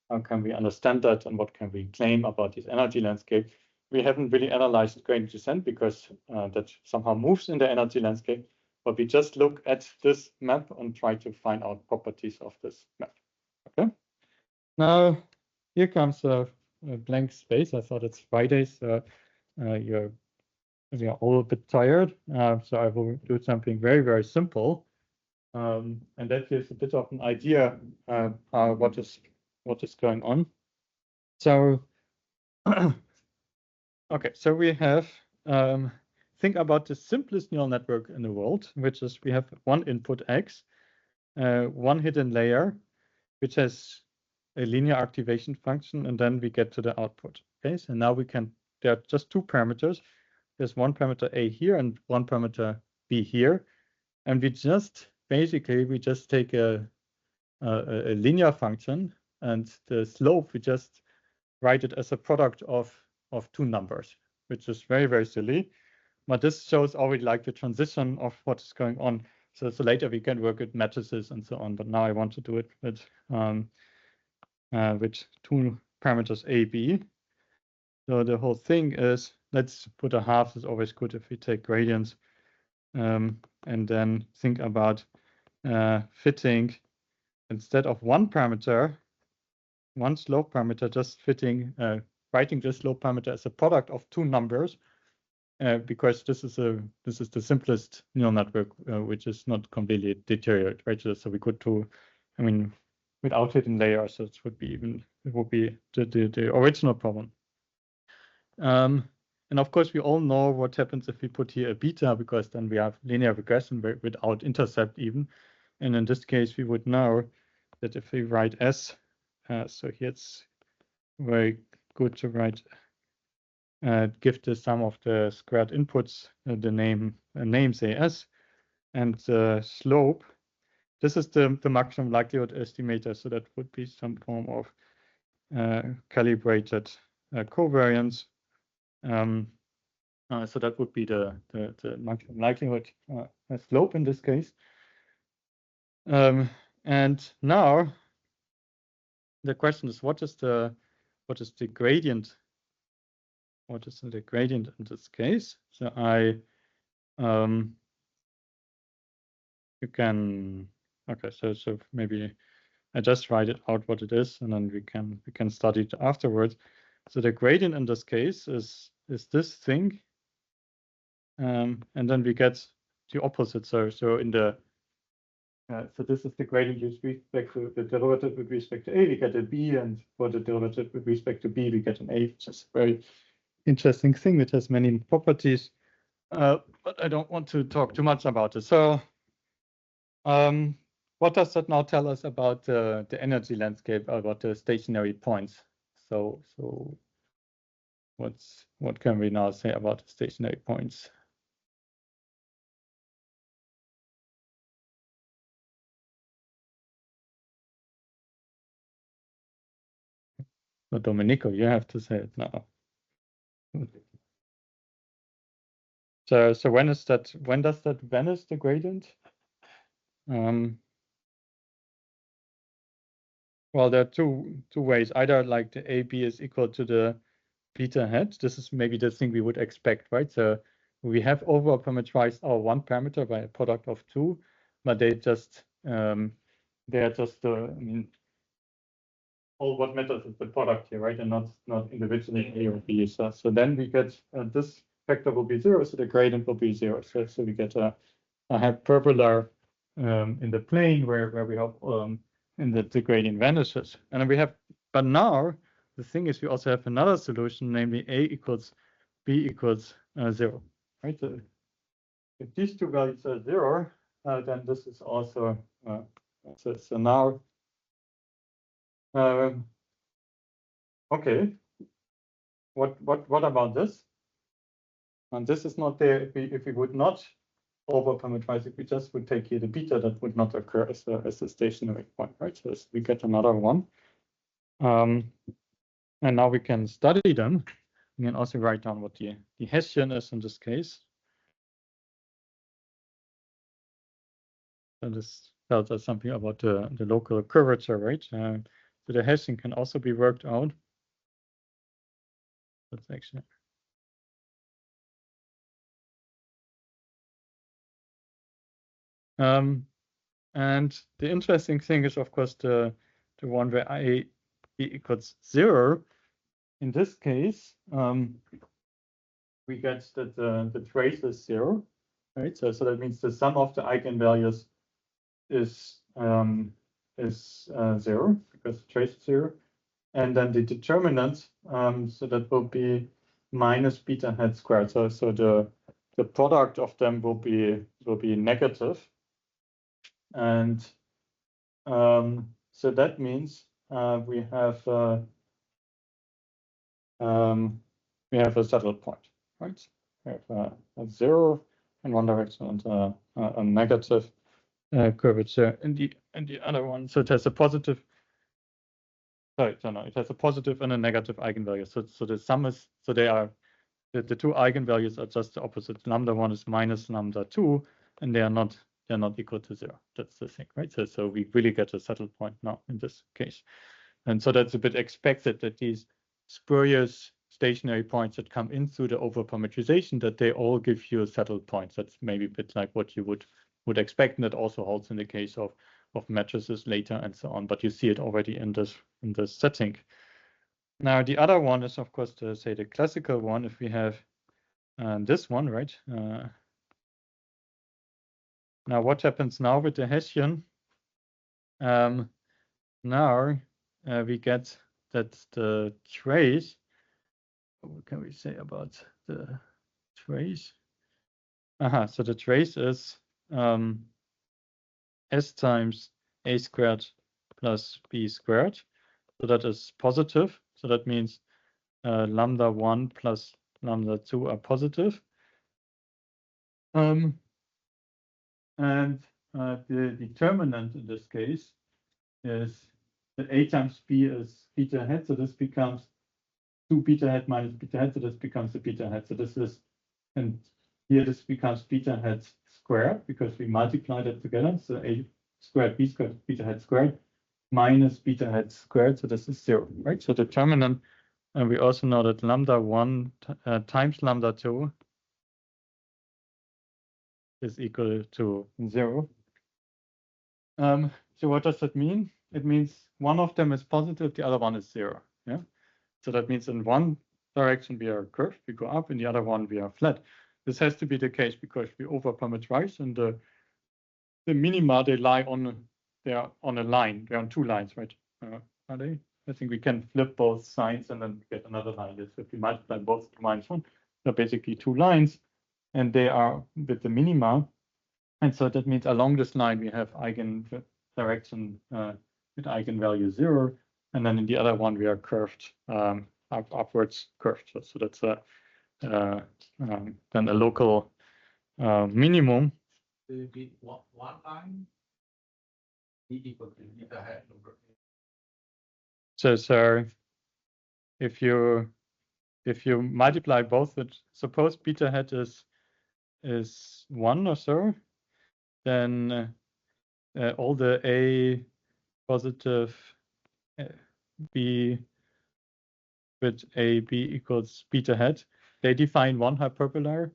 understand that, and what can we claim about this energy landscape? We haven't really analyzed gradient descent because that somehow moves in the energy landscape. But we just look at this map and try to find out properties of this map. Okay. Now here comes a blank space. I thought it's Friday, so you're all a bit tired. So I will do something very simple, and that gives a bit of an idea what is going on. So okay, so we have think about the simplest neural network in the world, which is we have one input x, one hidden layer, which has a linear activation function, and then we get to the output. Okay, so now there are just two parameters. There's one parameter a here and one parameter b here, and we just take a linear function, and the slope we just write it as a product of two numbers, which is very silly. But this shows already like the transition of what is going on. So later we can work with matrices and so on, but now I want to do it with two parameters a, b. So the whole thing is, let's put a half, is always good if we take gradients, and then think about fitting, instead of one parameter, one slope parameter, just fitting, writing this slope parameter as a product of two numbers, because this is the simplest neural network, which is not completely deteriorated, right? So we could do, I mean, without hidden layers, so it would be the original problem. And of course, we all know what happens if we put here a beta, because then we have linear regression without intercept even. And in this case, we would know that if we write S, so here it's very good to write, give the sum of the squared inputs the name say S, and the slope. This is the maximum likelihood estimator, so that would be some form of calibrated covariance. So that would be the maximum likelihood slope in this case. And now the question is, what is the gradient? What is the gradient in this case? So you can, okay, so maybe I just write it out what it is, and then we can study it afterwards. So the gradient in this case is this thing, and then we get opposite. So in the so this is the gradient with respect to the derivative with respect to a, we get a b, and for the derivative with respect to b, we get an a, which is a very interesting thing. It has many properties, but I don't want to talk too much about it. So what does that now tell us about the energy landscape, about the stationary points? So what can we now say about the stationary points? So Domenico, you have to say it now. So when does that vanish, the gradient? Well, there are two ways. Either like the AB is equal to the beta hat. This is maybe the thing we would expect, right? So we have over-parameterized our one parameter by a product of two, but they are just I mean, all what matters is the product here, right? And not individually A or B. So then we get this factor will be zero, so the gradient will be zero. So we get a hyperbola in the plane where we have in the gradient vanishes. And then we have, but now the thing is we also have another solution, namely A equals B equals 0, right? So if these two values are 0, then this is also so now okay. What about this? And this is not there if we would not over-parameterize. If we just would take here the beta, that would not occur as a stationary point, right? So we get another one. And now we can study them. We can also write down what the Hessian is in this case. So this tells us something about the local curvature, right? So the Hessian can also be worked out. That's actually. And the interesting thing is, of course, the one where I equals 0. In this case, we get that the trace is 0, right? So that means the sum of the eigenvalues is 0 because the trace is 0, and then the determinant, so that will be minus beta hat squared. So the product of them will be negative. And so that means we have a saddle point, right? We have a 0 in one direction and a negative curvature in the other one. So it has a positive. Sorry, no, it has a positive and a negative eigenvalue. So the sum is, so they are the two eigenvalues are just the opposite. Lambda 1 is minus lambda 2, and they're not equal to 0. That's the thing, right? So we really get a saddle point now in this case. And so that's a bit expected that these spurious stationary points that come in through the over-parameterization, that they all give you a saddle point. That's maybe a bit like what you would expect, and that also holds in the case of matrices later and so on. But you see it already in this setting. Now the other one is, of course, the classical one. If we have this one, right? Now what happens now with the Hessian? Now we get that the trace. What can we say about the trace? So the trace is S times A squared plus B squared. So that is positive. So that means lambda 1 plus lambda 2 are positive. And the determinant in this case is that A times B is beta hat. So this becomes 2 beta hat minus beta hat. So this becomes a beta hat. So this is, and here this becomes beta hat squared because we multiply that together. So A squared B squared beta hat squared minus beta hat squared. So this is 0, right? So determinant, and we also know that lambda 1 times lambda 2 is equal to 0. So what does that mean? It means one of them is positive, the other one is 0. Yeah. So that means in one direction we are curved, we go up, in the other one we are flat. this has to be the case because we over-parameterize, and the minima, they lie on, they are on a line. They're on two lines, right? Are they? I think we can flip both signs and then get another line. Yes, if we multiply both minus 1, they're basically two lines, and they are with the minima. And so that means along this line, we have eigen direction with eigenvalue 0. And then in the other one, we are curved, upwards curved. So that's then a local minimum. It would be one line, E equal to beta hat over. So if you multiply both, suppose beta hat is 1 or so, then all the A positive B with A B equals beta hat, they define one hyperbola,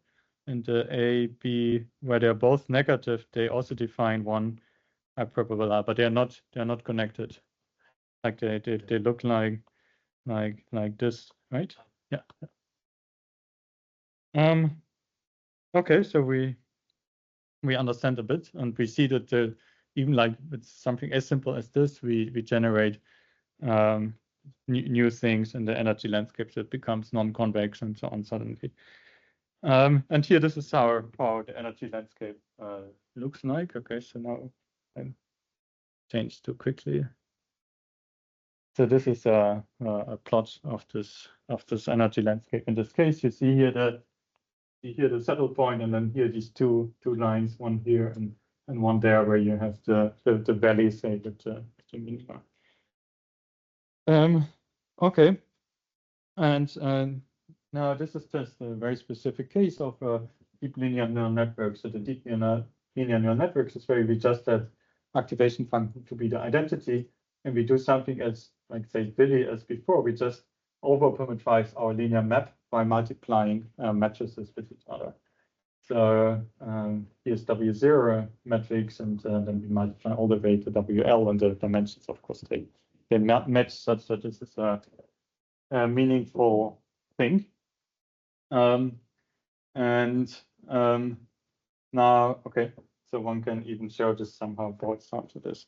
and the A B where they're both negative, they also define one hyperbola, but they're not connected. Like they look like this, right? Yeah. Okay, so we understand a bit, and we see that even like with something as simple as this, we generate new things in the energy landscape that becomes non-convex and so on suddenly. And here, this is how the energy landscape looks like. Okay, so now I changed too quickly. So this is a plot of this energy landscape. In this case, you see here the settle point, and then here these two lines, one here and one there, where you have the valley, say, with the minima. Okay, and now this is just a very specific case of deep linear neural networks. So the deep linear neural networks is where we just have activation function to be the identity, and we do something as, like say, Billy as before. We just over-parameterize our linear map by multiplying matrices with each other. So here's W0 matrix, and then we multiply all the way to WL, and the dimensions, of course, they match such that this is a meaningful thing. Now, okay, so one can even show this somehow boils down to this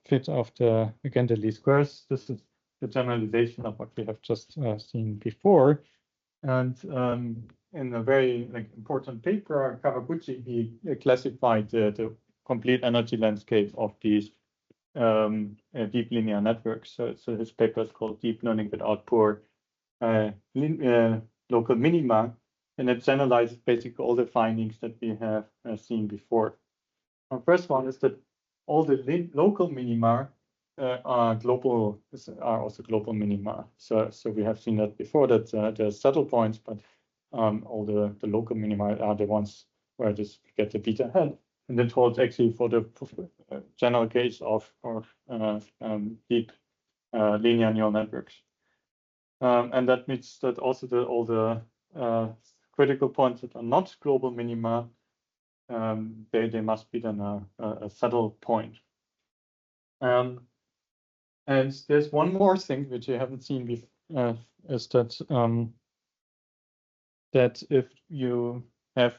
fit of the least squares. This is the generalization of what we have just seen before. And in a very important paper, Kawaguchi, he classified the complete energy landscape of these deep linear networks. So his paper is called Deep Learning Without Poor Local Minima, and it generalizes basically all the findings that we have seen before. The first one is that all the local minima are also global minima. So we have seen that before, that there's settle points, but all the local minima are the ones where this get the beta hat. And that holds actually for the general case of deep linear neural networks. And that means that also all the critical points that are not global minima, they must be then a settle point. And there's one more thing which I haven't seen before, is that if you have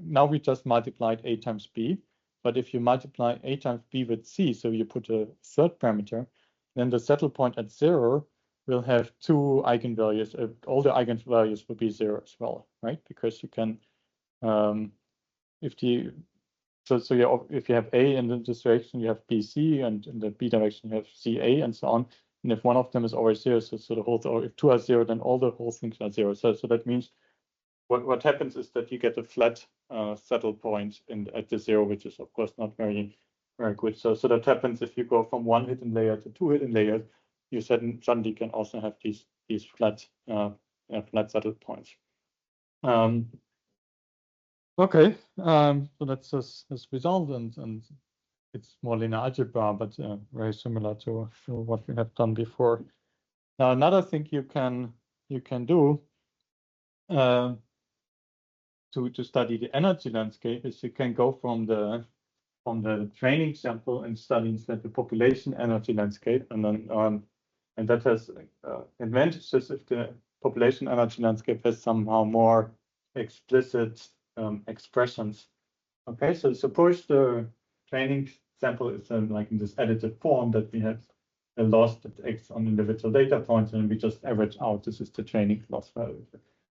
now we just multiplied A times B, but if you multiply A times B with C, so you put a third parameter, then the settle point at 0 will have two eigenvalues. All the eigenvalues will be 0 as well, right? Because you can, if you have A in this direction, you have BC, and in the B direction, you have CA, and so on. And if one of them is always 0, so the whole, or if two are 0, then all the whole things are 0. So that means what happens is that you get a flat settle point at the 0, which is of course not very good. So that happens if you go from one hidden layer to two hidden layers. You suddenly can also have these flat settle points. Okay, so that's this result, and it's more linear algebra, but very similar to what we have done before. Now, another thing you can do to study the energy landscape is you can go from the training sample and study instead the population energy landscape, and then and that has advantages if the population energy landscape has somehow more explicit expressions. Okay, so suppose the training sample is like in this edited form that we have a loss at x on individual data points, and we just average out. This is the training loss value,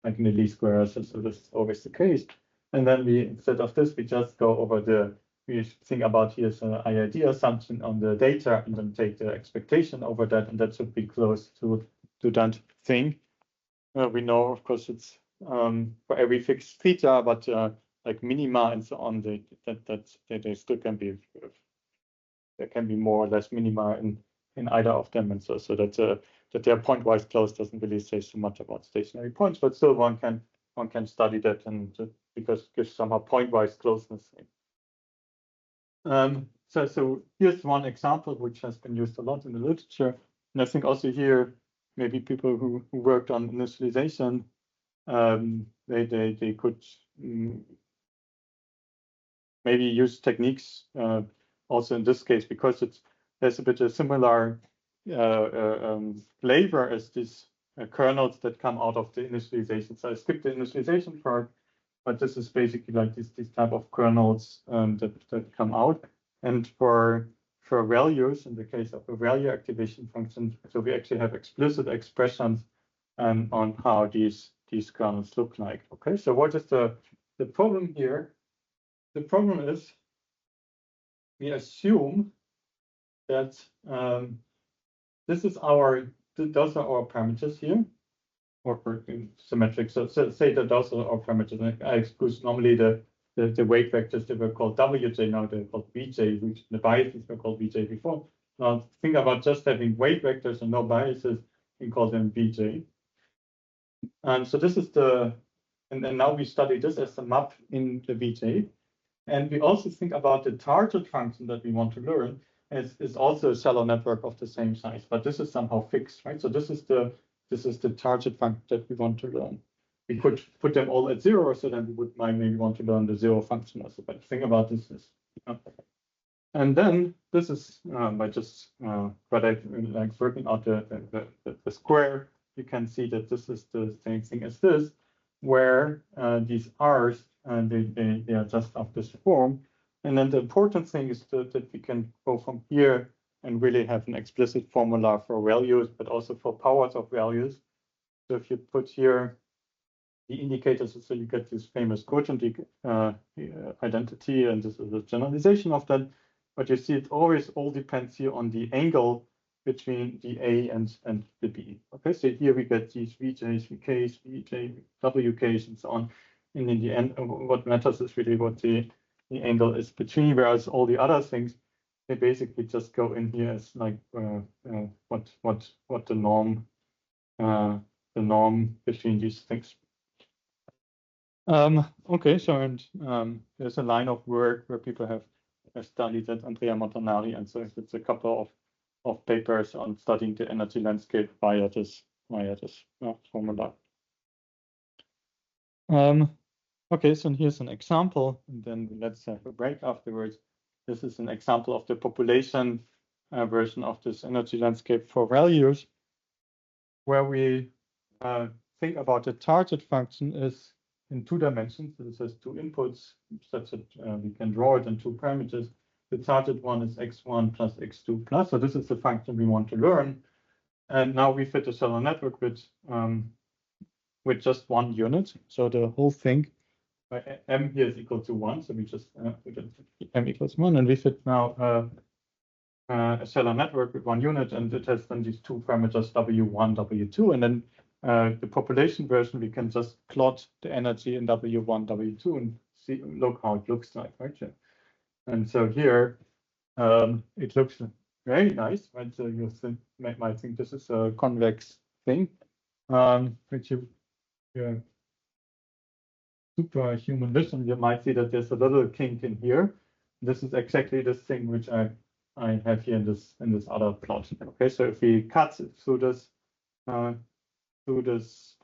like in the least squares. So this is always the case. And then we, instead of this, we just go over we think about here's an IID assumption on the data, and then take the expectation over that, and that should be close to that thing. We know, of course, it's for every fixed theta, but like minima and so on, they still can be, there can be more or less minima in either of them, and so that they're pointwise close doesn't really say so much about stationary points, but still one can study that, and because it gives somehow pointwise closeness. So here's one example which has been used a lot in the literature, and I think also here maybe people who worked on initialization, they could maybe use techniques also in this case, because there's a bit of similar flavor as these kernels that come out of the initialization. So I skipped the initialization part, but this is basically like this type of kernels that come out. And for values, in the case of a value activation function, so we actually have explicit expressions on how these kernels look like. Okay, so what is the problem here? The problem is we assume that those are our parameters here, or for symmetric. So say that those are our parameters. And I exclude normally the weight vectors that were called WJ, now they're called VJ, which the biases were called VJ before. Now think about just having weight vectors and no biases, we call them VJ. And so this is and now we study this as a map in the VJ. And we also think about the target function that we want to learn is also a shallow network of the same size, but this is somehow fixed, right? So this is the target function that we want to learn. We could put them all at 0, so then we would maybe want to learn the 0 function also. But the thing about this is, and then this is by just like working out the square, you can see that this is the same thing as this, where these R's they are just of this form. And then the important thing is that we can go from here and really have an explicit formula for values, but also for powers of values. So if you put here the indicators, so you get this famous quotient identity, and this is a generalization of that. But you see it always all depends here on the angle between the A and the B. Okay, so here we get these VJs, VKs, VJ, WKs, and so on. And in the end, what matters is really what the angle is between, whereas all the other things, they basically just go in here as like what the norm between these things. Okay, so and there's a line of work where people have studied that, Andrea Montanari, and so it's a couple of papers on studying the energy landscape via this formula. Okay, so here's an example, and then let's have a break afterwards. This is an example of the population version of this energy landscape for values, where we think about the target function is in 2 dimensions. So this has 2 inputs, such that we can draw it in 2 parameters. The target one is x1 plus x2 plus. So this is the function we want to learn. And now we fit a shallow network with just 1 unit. So the whole thing, m here is equal to 1. So we just m equals 1, and we fit now a shallow network with 1 unit, and it has then these 2 parameters w1, w2, and then the population version, we can just plot the energy in w1, w2, and look how it looks like, right? And so here it looks very nice, right? So you might think this is a convex thing, which superhuman vision, you might see that there's a little kink in here. This is exactly this thing which I have here in this other plot. Okay, so if we cut through this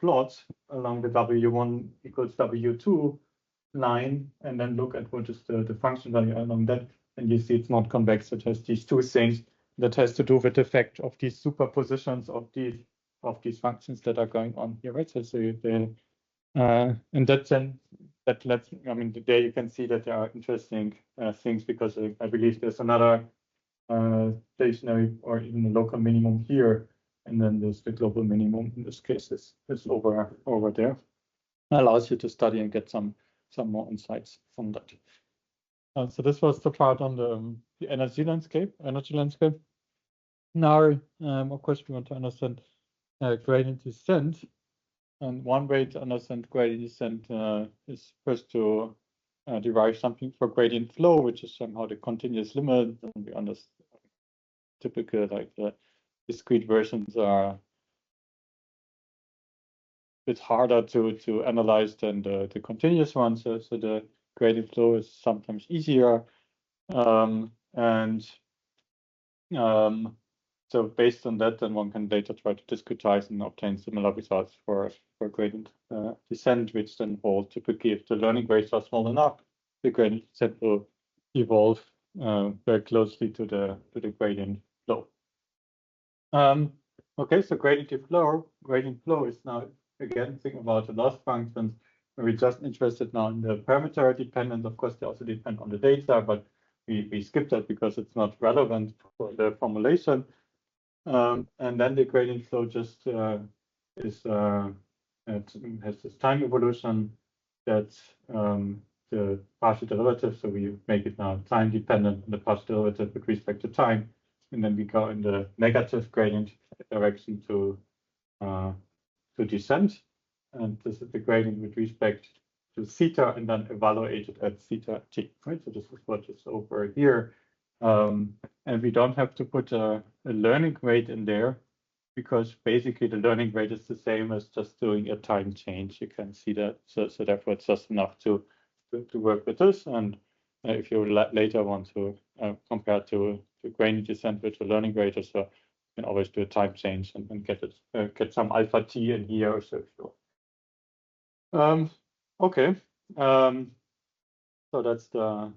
plot along the w1 equals w2 line, and then look at what is the function value along that, and you see it's not convex. It has these 2 things that has to do with the effect of these superpositions of these functions that are going on here, right? So And that's then that lets, I mean, there you can see that there are interesting things, because I believe there's another stationary or even a local minimum here, and then there's the global minimum in this case is over there. Allows you to study and get some more insights from that. So this was the part on the energy landscape. Now, of course, we want to understand gradient descent. And one way to understand gradient descent is first to derive something for gradient flow, which is somehow the continuous limit. And we understand typical, like the discrete versions are a bit harder to analyze than the continuous ones. So the gradient flow is sometimes easier. So based on that, then one can later try to discretize and obtain similar results for gradient descent, which then hold typically if the learning rates are small enough, the gradient descent will evolve very closely to the gradient flow. Okay, so gradient flow is now again thinking about the loss functions. We're just interested now in the parameter dependence. Of course, they also depend on the data, but we skip that because it's not relevant for the formulation. And then the gradient flow just has this time evolution that's the partial derivative. So we make it now time dependent on the partial derivative with respect to time, and then we go in the negative gradient direction to descent. And this is the gradient with respect to theta, and then evaluated at theta t. Right. So this is what is over here. And we don't have to put a learning rate in there, because basically the learning rate is the same as just doing a time change. You can see that. So therefore it's just enough to work with this. And if you later want to compare to gradient descent with the learning rate, so you can always do a time change and get some alpha t in here. So okay. So that's the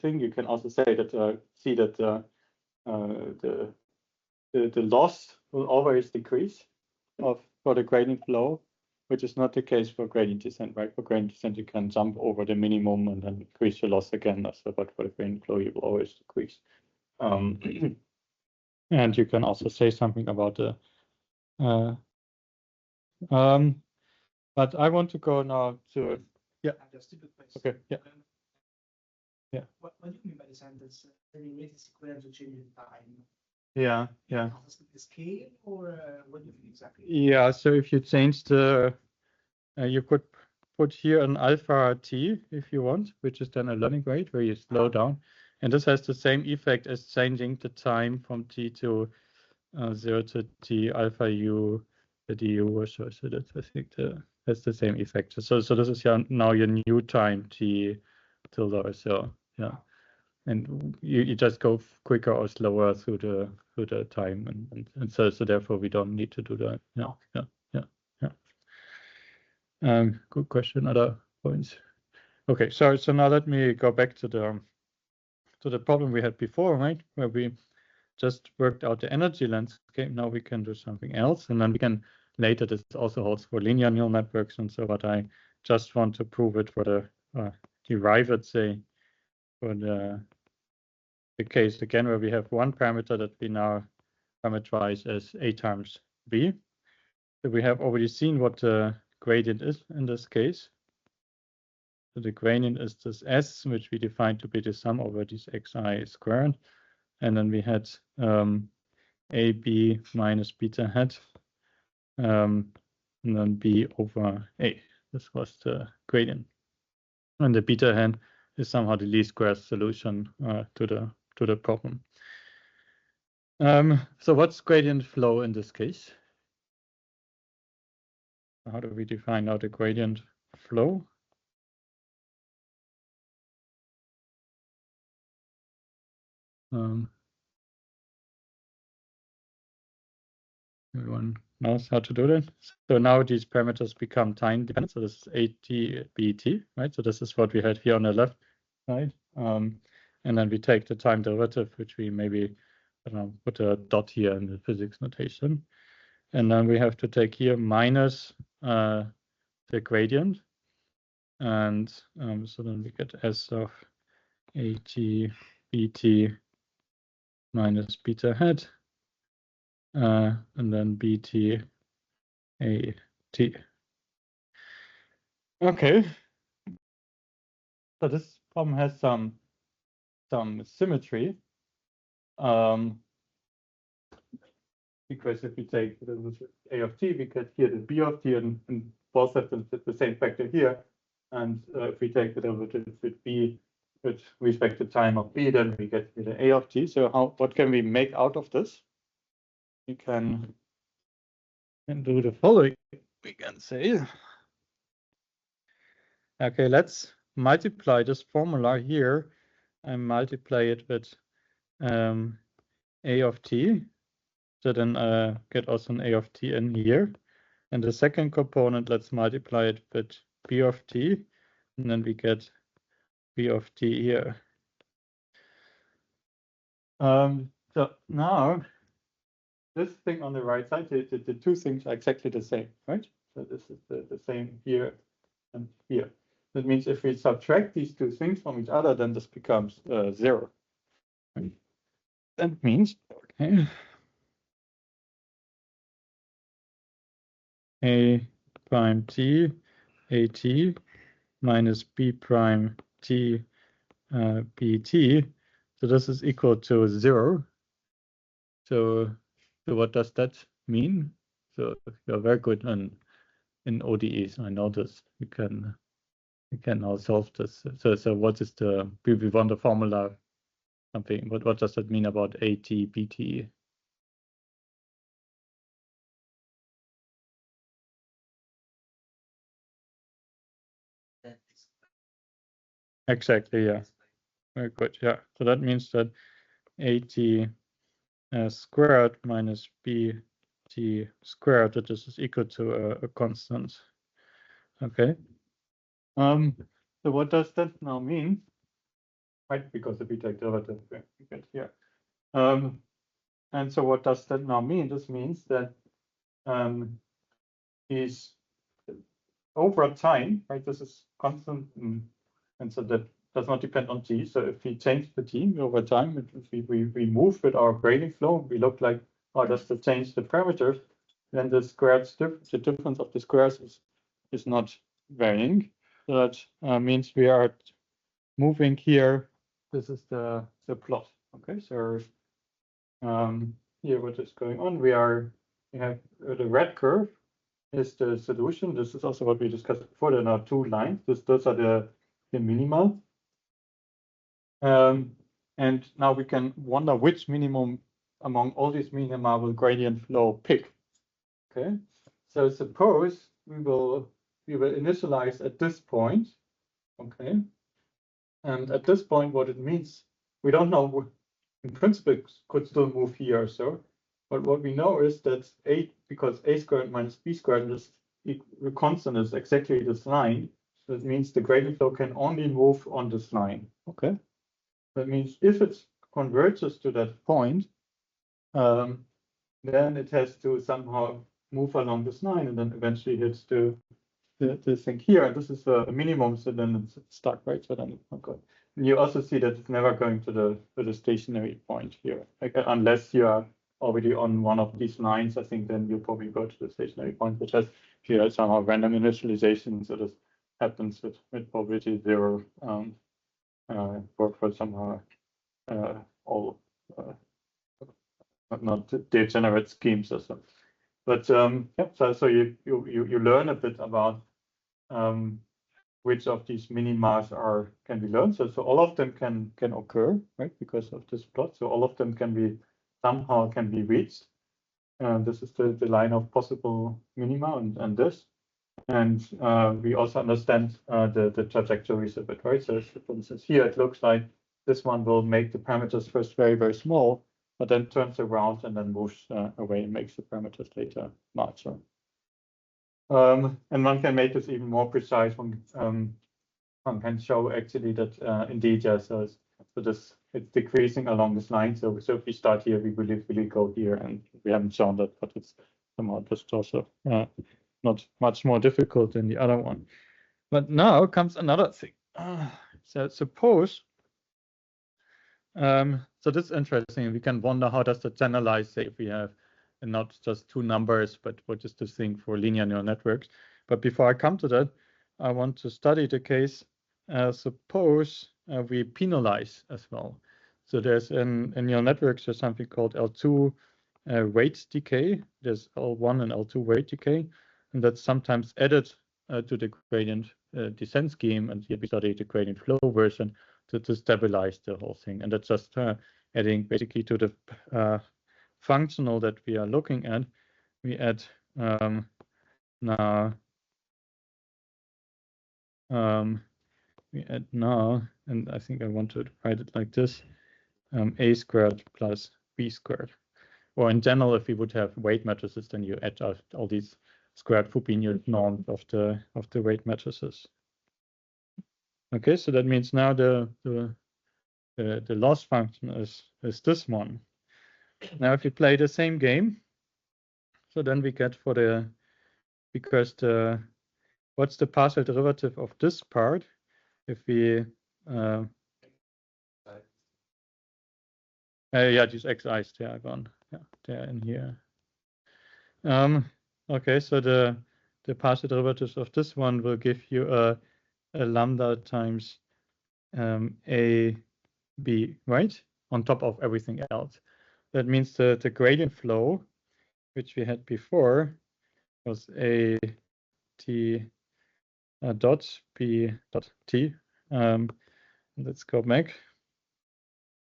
thing. You can also say that see that the loss will always decrease for the gradient flow, which is not the case for gradient descent, right? For gradient descent, you can jump over the minimum and then increase your loss again. So, but for the gradient flow, you will always decrease. And you can also say something about the. But I want to go now to. Yeah. Okay. Yeah. Yeah. What do you mean by the sentence? The rate is equivalent to change in time. Yeah. The scale, or what do you think exactly? Yeah. So if you change the, you could put here an alpha t if you want, which is then a learning rate where you slow down, and this has the same effect as changing the time from t to 0 to t alpha u the du or so. So that's, I think, that's the same effect. So this is now your new time t tilde. So yeah, and you just go quicker or slower through the time, and so therefore we don't need to do that. Yeah. Good question. Other points? Okay, so now let me go back to the problem we had before, right? Where we just worked out the energy landscape. Now we can do something else, and then we can later. This also holds for linear neural networks, and so. But I just want to prove it for the derive it, say, for the case again where we have one parameter that we now parameterize as a times b. So we have already seen what the gradient is in this case. So the gradient is this s, which we defined to be the sum over this xi squared, and then we had ab minus beta hat, and then b over a. This was the gradient, and the beta hat is somehow the least squares solution to the problem. So what's gradient flow in this case? How do we define now the gradient flow? Everyone knows how to do that. So now these parameters become time dependent. So this is AT, BT, right? So this is what we had here on the left side. And then we take the time derivative, which we maybe, I don't know, put a dot here in the physics notation. And then we have to take here minus the gradient. And so then we get S of AT BT minus beta hat, and then BT AT. Okay. So this problem has some symmetry. Because if we take the A of t, we get here the B of t, and both have the same factor here. And if we take the derivative with B with respect to time of B, then we get here the A of t. So what can we make out of this? We can do the following. We can say, okay, let's multiply this formula here and multiply it with A of t. So then get also an A of t in here. And the second component, let's multiply it with B of t, and then we get B of t here. So now, this thing on the right side, the two things are exactly the same, right? So this is the same here and here. That means if we subtract these two things from each other, then this becomes 0. Right? That means, okay, A prime t at minus B prime t bt. So this is equal to 0. So what does that mean? So you're very good in ODEs. I know this. You can now solve this. So what is we want the formula something. What does that mean about AT BT? Exactly, yeah. Very good, yeah. So that means that AT squared minus BT squared, that this is equal to a constant. Okay. So what does that now mean? Right, because if we take derivative, we get here. And so what does that now mean? This means that is over time, right? This is constant, and so that does not depend on t. So if we change the t over time, if we move with our gradient flow, we look like, oh, does that change the parameters? Then the squares, the difference of the squares is not varying. So that means we are moving here. This is the plot. Okay, so here what is going on? We have the red curve is the solution. This is also what we discussed before. There are 2 lines. Those are the minima. And now we can wonder which minimum among all these minima will gradient flow pick. Okay, so suppose we will initialize at this point. Okay, and at this point, what it means, we don't know. In principle, it could still move here or so. But what we know is that because a squared minus b squared is the constant is exactly this line. That means the gradient flow can only move on this line. Okay. That means if it converges to that point, then it has to somehow move along this line and then eventually hits the thing here. And this is a minimum, so then it's stuck, right? So then okay. And you also see that it's never going to the stationary point here, like, unless you are already on one of these lines. I think then you probably go to the stationary point, which has here somehow random initialization. So this happens with probability 0 for somehow all not degenerate schemes or something. But yeah, so you learn a bit about which of these minimas can be learned. So all of them can occur, right? Because of this plot. So all of them somehow can be reached. This is the line of possible minima and this. And we also understand the trajectories of it, right? So for instance, here it looks like this one will make the parameters first very, very small, but then turns around and then moves away and makes the parameters later larger. And one can make this even more precise. One can show actually that indeed, yes, so this it's decreasing along this line. So if we start here, we really go here, and we haven't shown that, but it's somehow just also not much more difficult than the other one. But now comes another thing. So suppose, so this is interesting. We can wonder how does that generalize, say, if we have not just two numbers, but what is the thing for linear neural networks. But before I come to that, I want to study the case. Suppose we penalize as well. So there's in neural networks, there's something called L2 weight decay. There's L1 and L2 weight decay, and that's sometimes added to the gradient descent scheme. And here we study the gradient flow version to stabilize the whole thing. And that's just adding basically to the functional that we are looking at. We add now. We add now, and I think I want to write it like this: a squared plus b squared. Or in general, if we would have weight matrices, then you add all these squared Fubini norms of the weight matrices. Okay, so that means now the loss function is this one. Now, if you play the same game, so then we get for the, because what's the partial derivative of this part if we yeah, these xi's they are gone. Yeah, they're in here. Okay, so the partial derivatives of this one will give you a lambda times a b, right, on top of everything else. That means the gradient flow, which we had before, was a t dot b dot t. Let's go back.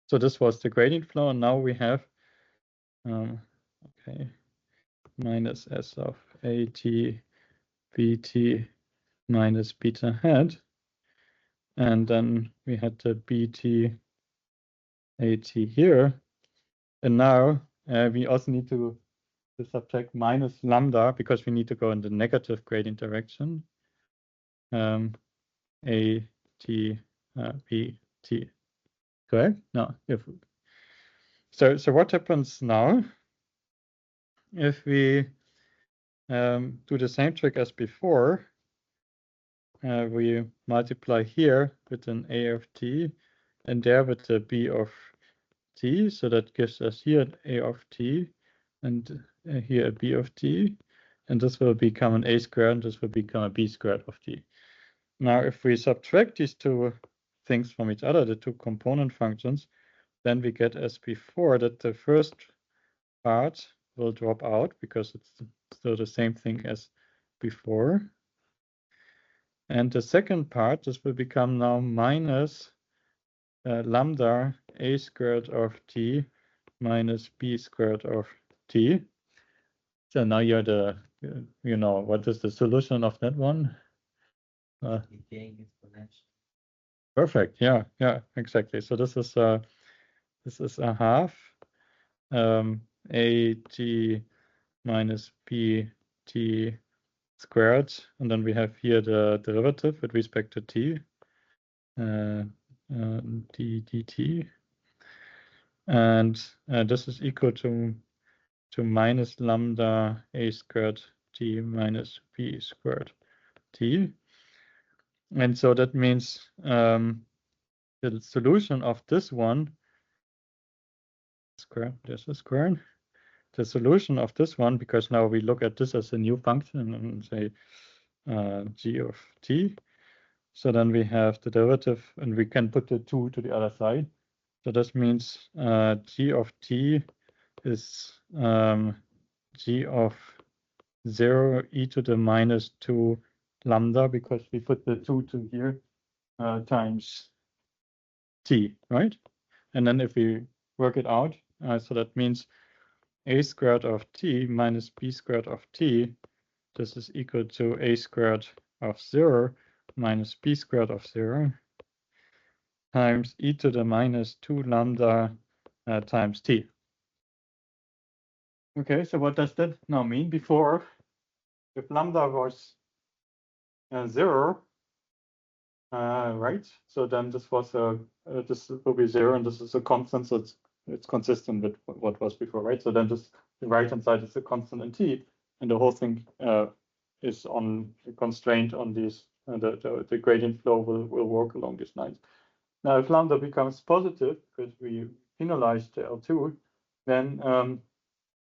So this was the gradient flow, and now we have okay, minus s of a t b t minus beta hat, and then we had the bt at here, and now we also need to subtract minus lambda because we need to go in the negative gradient direction. A t b t, correct? No, if so what happens now if we do the same trick as before? We multiply here with an a of t and there with the b of t, so that gives us here an a of t and here a b of t, and this will become an a squared and this will become a b squared of t. Now, if we subtract these two things from each other, the two component functions, then we get as before that the first part will drop out because it's still the same thing as before. And the second part, this will become now minus lambda a squared of t minus b squared of t. So now you're the, you know, what is the solution of that one? Perfect. Yeah, exactly. So this is a half a t minus b t squared, and then we have here the derivative with respect to t, d dt, and this is equal to minus lambda a squared t minus b squared t. And so that means the solution of this one, there's a square. The solution of this one, because now we look at this as a new function and say g of t. So then we have the derivative, and we can put the 2 to the other side. So this means g of t is g of 0 e to the minus 2 lambda, because we put the 2 to here times t, right? And then if we work it out, so that means a squared of t minus b squared of t, this is equal to a squared of 0 minus b squared of 0 times e to the minus 2 lambda times t. Okay, so what does that now mean? Before, if lambda was 0, right? So then this was this will be 0, and this is a constant, so it's consistent with what was before, right? So then this the right hand side is a constant in t, and the whole thing is on constraint on these, the gradient flow will work along these lines. Now, if lambda becomes positive because we penalize the L2, then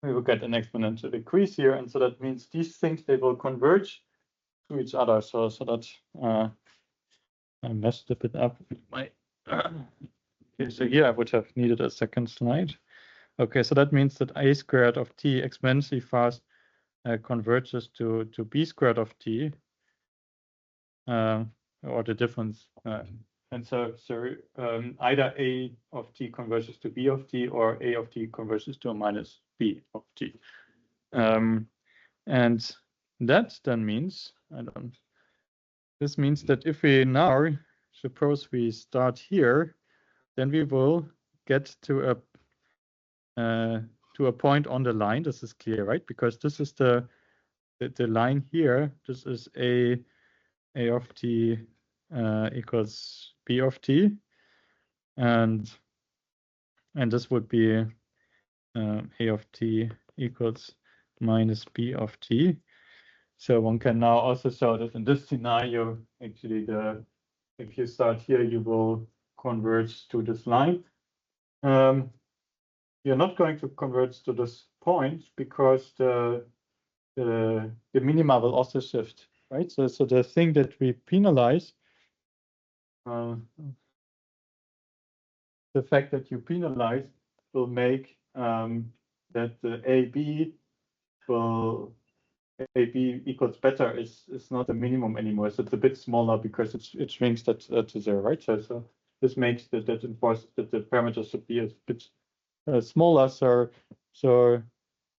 we will get an exponential decrease here, and so that means these things, they will converge to each other. So that I messed a bit up with my. Okay, so here I would have needed a second slide. Okay, so that means that a squared of t exponentially fast converges to b squared of t, or the difference. And so either a of t converges to b of t, or a of t converges to a minus b of t. And that then means, this means that if we now, suppose we start here, then we will get to a point on the line. This is clear, right? Because this is the line here. This is a of t equals b of t, and this would be a of t equals minus b of t. So one can now also show that in this scenario, actually, if you start here, you will converge to this line. You're not going to converge to this point because the minima will also shift, right? So the thing that we penalize, the fact that you penalize will make that the AB equals better is not a minimum anymore. So it's a bit smaller because it shrinks that to zero, right? So this makes that enforces that the parameters should be a bit smaller. So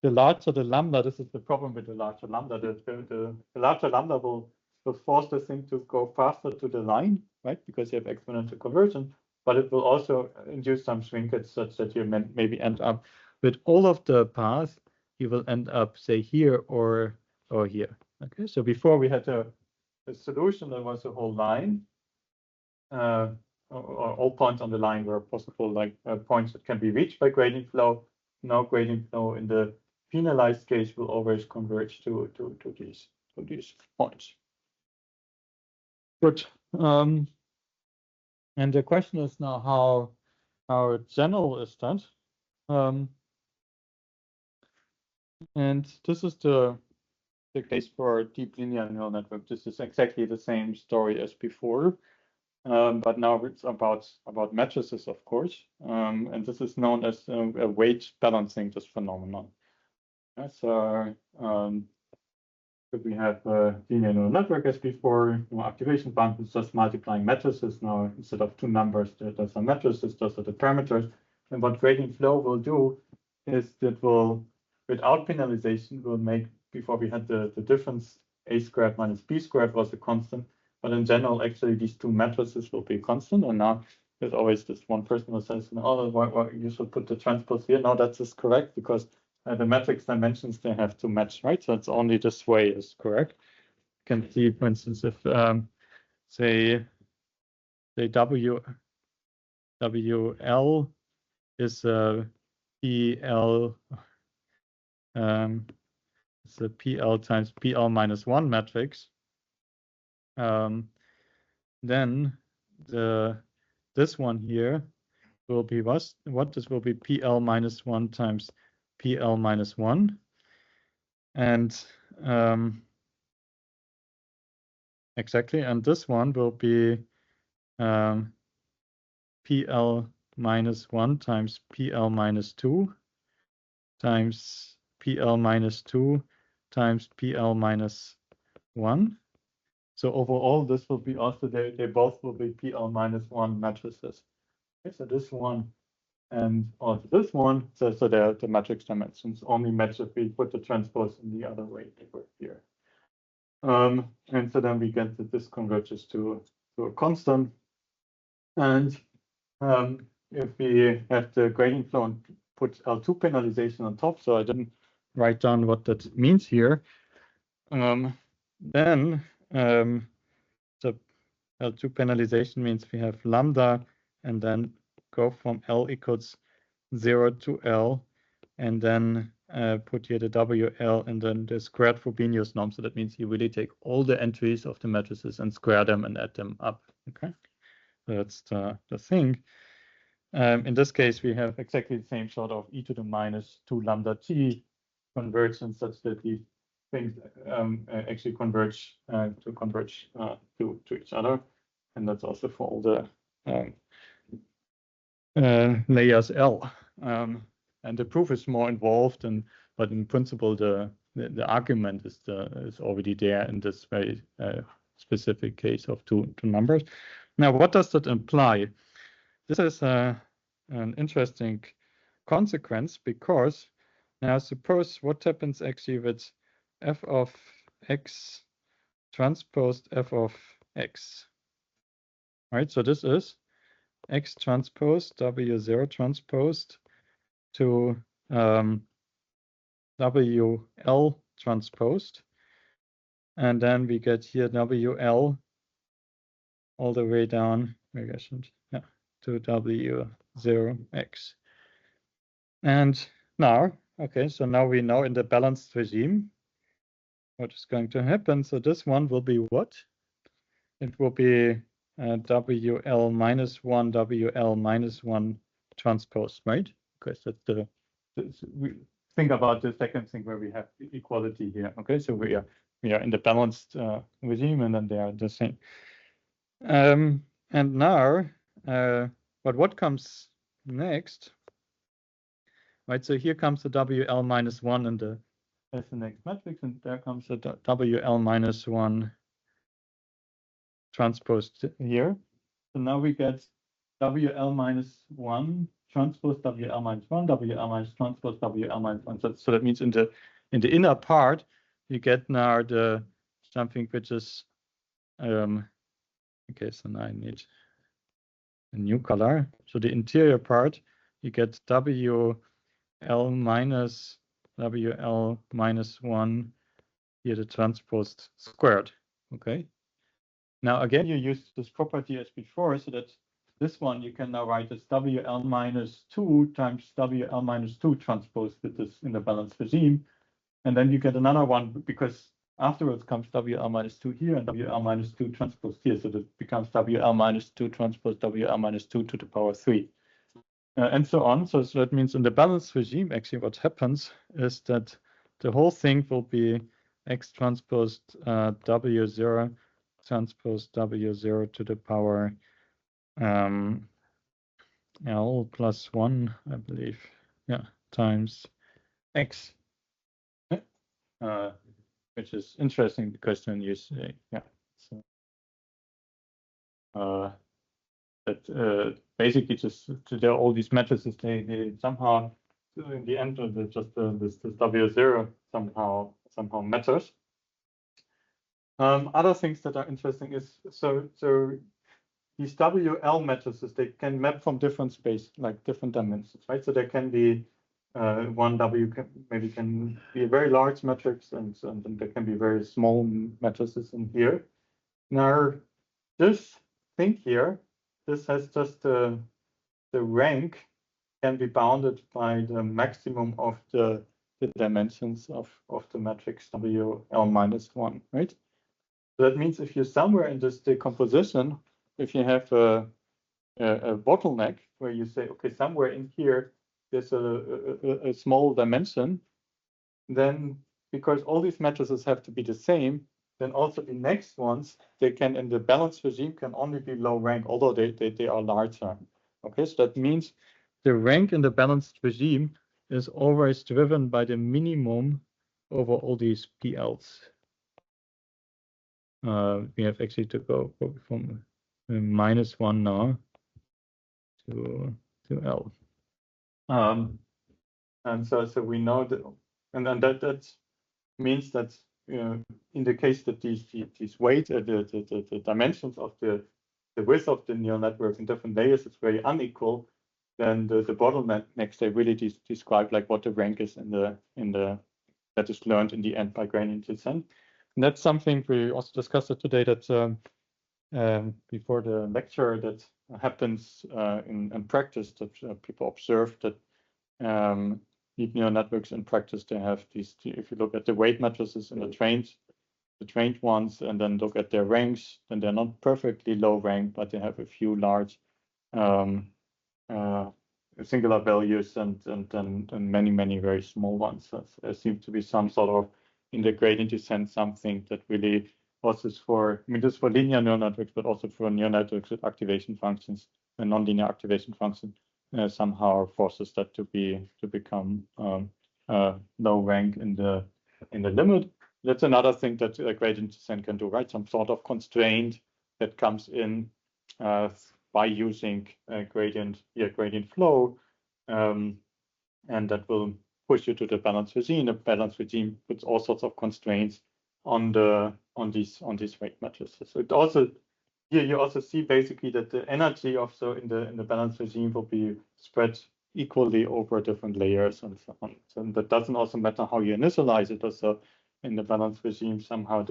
the larger the lambda, this is the problem with the larger lambda. The larger lambda will force the thing to go faster to the line, right? Because you have exponential conversion, but it will also induce some shrinkage such that you maybe end up with all of the paths. You will end up, say, here or here. Okay, so before we had a solution that was a whole line, or all points on the line were possible, like points that can be reached by gradient flow. Now gradient flow in the penalized case will always converge to these points. Good. And the question is now how general is that? And this is the case for deep linear neural network. This is exactly the same story as before, but now it's about matrices, of course. And this is known as a weight balancing this phenomenon. So we have a linear neural network as before. Activation function is just multiplying matrices. Now instead of two numbers, there's some matrices. Those are the parameters. And what gradient flow will do is that will, without penalization, will make, before we had the difference a squared minus b squared was a constant, but in general, actually these two matrices will be constant. And now there's always this one person who says, no, you should put the transpose here. No, that is correct because the matrix dimensions, they have to match, right? So it's only this way is correct. You can see, for instance, if say WL is a PL, it's a PL times PL minus 1 matrix, then this one here will be what? This will be PL minus 1 times PL minus 1. And exactly, and this one will be PL minus 1 times PL minus 2 times PL minus 2 times PL minus 1. So overall, this will be also, they both will be PL minus 1 matrices. Okay, so this one and also this one, so they're the matrix dimensions only match if we put the transpose in the other way they were here. And so then we get that this converges to a constant. And if we have the gradient flow and put L2 penalization on top, so I didn't write down what that means here, then the L2 penalization means we have lambda and then go from L equals 0 to L, and then put here the WL and then the squared Frobenius norm. So that means you really take all the entries of the matrices and square them and add them up. Okay, so that's the thing. In this case, we have exactly the same sort of e to the minus 2 lambda t convergence such that these things actually converge to each other, and that's also for all the layers L. And the proof is more involved, but in principle, the argument is already there in this very specific case of two numbers. Now, what does that imply? This is an interesting consequence, because now suppose what happens actually with f of x transposed f of x. Right, so this is x transposed W0 transposed to WL transposed, and then we get here WL all the way down, maybe I shouldn't, yeah, to W0x. And now, okay, so now we know in the balanced regime what is going to happen. So this one will be what? It will be WL minus 1, WL minus 1 transpose, right? Because that's we think about the second thing where we have equality here. Okay, so we are in the balanced regime, and then they are the same. And now, but what comes next? Right, so here comes the WL minus 1 and the as the next matrix, and there comes the WL minus 1 transposed here. So now we get WL minus 1 transpose WL minus 1, WL minus transpose WL minus 1. So that means in the inner part, you get now the something which is okay, so now I need a new color. So the interior part, you get WL minus 1 here, the transposed squared. Okay. Now again, you use this property as before, so that this one you can now write as WL minus 2 times WL minus 2 transpose with this in the balanced regime. And then you get another one, because afterwards comes WL minus 2 here and WL minus 2 transpose here. So that becomes WL minus 2 transpose WL minus 2 to the power 3. And so on. So that means in the balanced regime, actually what happens is that the whole thing will be x transposed W0 transpose W0 to the power L plus 1, I believe, yeah, times x, which is interesting because then you say, yeah, so that basically just there are all these matrices, they somehow in the end of this W0 somehow matters. Other things that are interesting is so these WL matrices, they can map from different space, like different dimensions, right? So there can be one W can be a very large matrix, and then there can be very small matrices in here. Now this thing here, this has just the rank can be bounded by the maximum of the dimensions of the matrix WL minus 1, right? So that means if you're somewhere in this decomposition, if you have a bottleneck where you say, okay, somewhere in here there's a small dimension, then because all these matrices have to be the same, then also the next ones, they can in the balanced regime can only be low rank, although they are larger. Okay, so that means the rank in the balanced regime is always driven by the minimum over all these PLs. We have actually to go from minus 1 now to L. And so we know that, and then that means that in the case that these weights, the dimensions of the width of the neural network in different layers is very unequal, then the bottlenecks, they really describe like what the rank is in the that is learned in the end by gradient descent. And that's something we also discussed today, that before the lecture, that happens in practice, that people observe that deep neural networks in practice, they have these, if you look at the weight matrices in the trained ones, and then look at their ranks, then they're not perfectly low rank, but they have a few large singular values and many very small ones. So there seems to be some sort of in the gradient descent something that really also is for, I mean, this is for linear neural networks, but also for neural networks with activation functions and nonlinear activation function somehow forces that to become low rank in the limit. That's another thing that gradient descent can do, right? Some sort of constraint that comes in by using gradient flow, and that will push you to the balanced regime. The balanced regime puts all sorts of constraints on these weight matrices. So it also here you also see basically that the energy of in the balanced regime will be spread equally over different layers and so on. So that doesn't also matter how you initialize it. Also in the balanced regime, somehow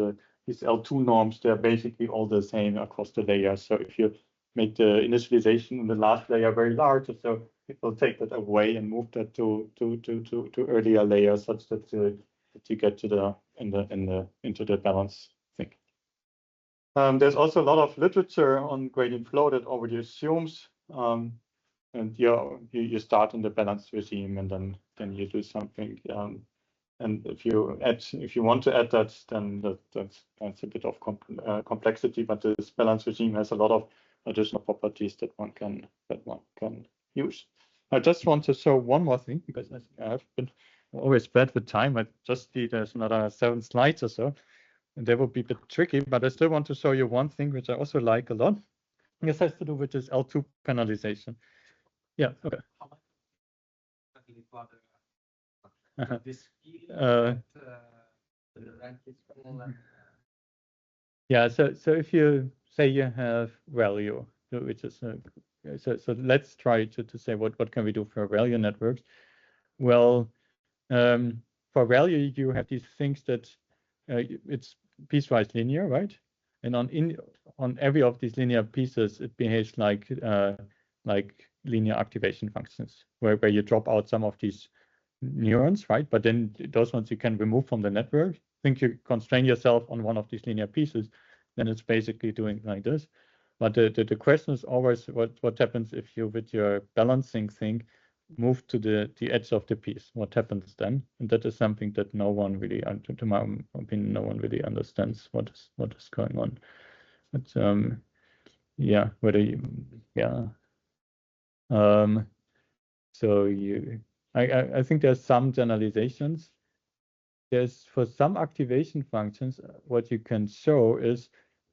these L2 norms, they're basically all the same across the layers. So if you make the initialization in the last layer very large, so it will take that away and move that to earlier layers, such that you get to into the balance thing. There's also a lot of literature on gradient flow that already assumes, and you start in the balanced regime, and then you do something. And if you want to add that, then that's a bit of complexity. But this balanced regime has a lot of additional properties that one can use. I just want to show one more thing, because I think I have been always bad with time. I just need there's another 7 slides or so, and they will be a bit tricky. But I still want to show you one thing which I also like a lot. This has to do with this L2 penalization. Yeah. Okay. Yeah. So if you say you have value, which is so let's try to say what can we do for value networks. Well, for value you have these things that it's piecewise linear, right? And on every of these linear pieces, it behaves like linear activation functions, where you drop out some of these neurons, right? But then those ones you can remove from the network. Think you constrain yourself on one of these linear pieces, then it's basically doing like this. But the question is always what happens if you, with your balancing thing, move to the edge of the piece? What happens then? And that is something that no one really, to my opinion, no one really understands what is going on. But yeah, whether you, yeah. So I think there's some generalizations. There's, for some activation functions, what you can show is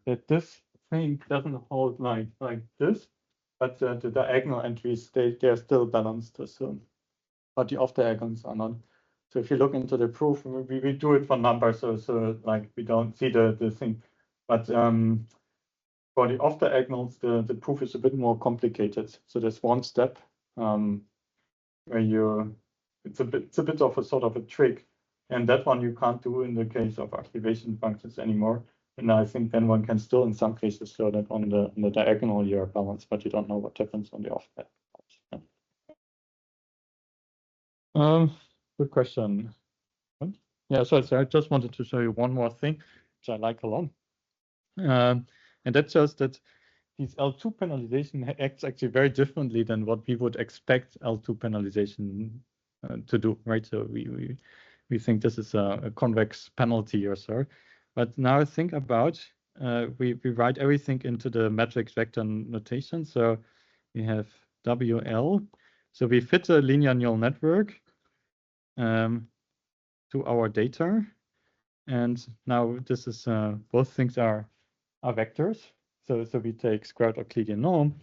that this thing doesn't hold like this, but the diagonal entries, they're still balanced, so, but the off diagonals are not. So if you look into the proof, we do it for numbers, so like we don't see the thing, but for the off diagonals, the proof is a bit more complicated. So there's one step where it's a bit of a sort of a trick, and that one you can't do in the case of activation functions anymore. And I think then one can still, in some cases, show that on the diagonal you're balanced, but you don't know what happens on the off diagonal. Good question. Yeah, so I just wanted to show you one more thing, which I like a lot, and that shows that these L2 penalization acts actually very differently than what we would expect L2 penalization to do, right? So we think this is a convex penalty or so. But now think about, we write everything into the matrix vector notation. So we have WL. So we fit a linear neural network to our data. And now this is, both things are vectors. So we take squared Euclidean norm.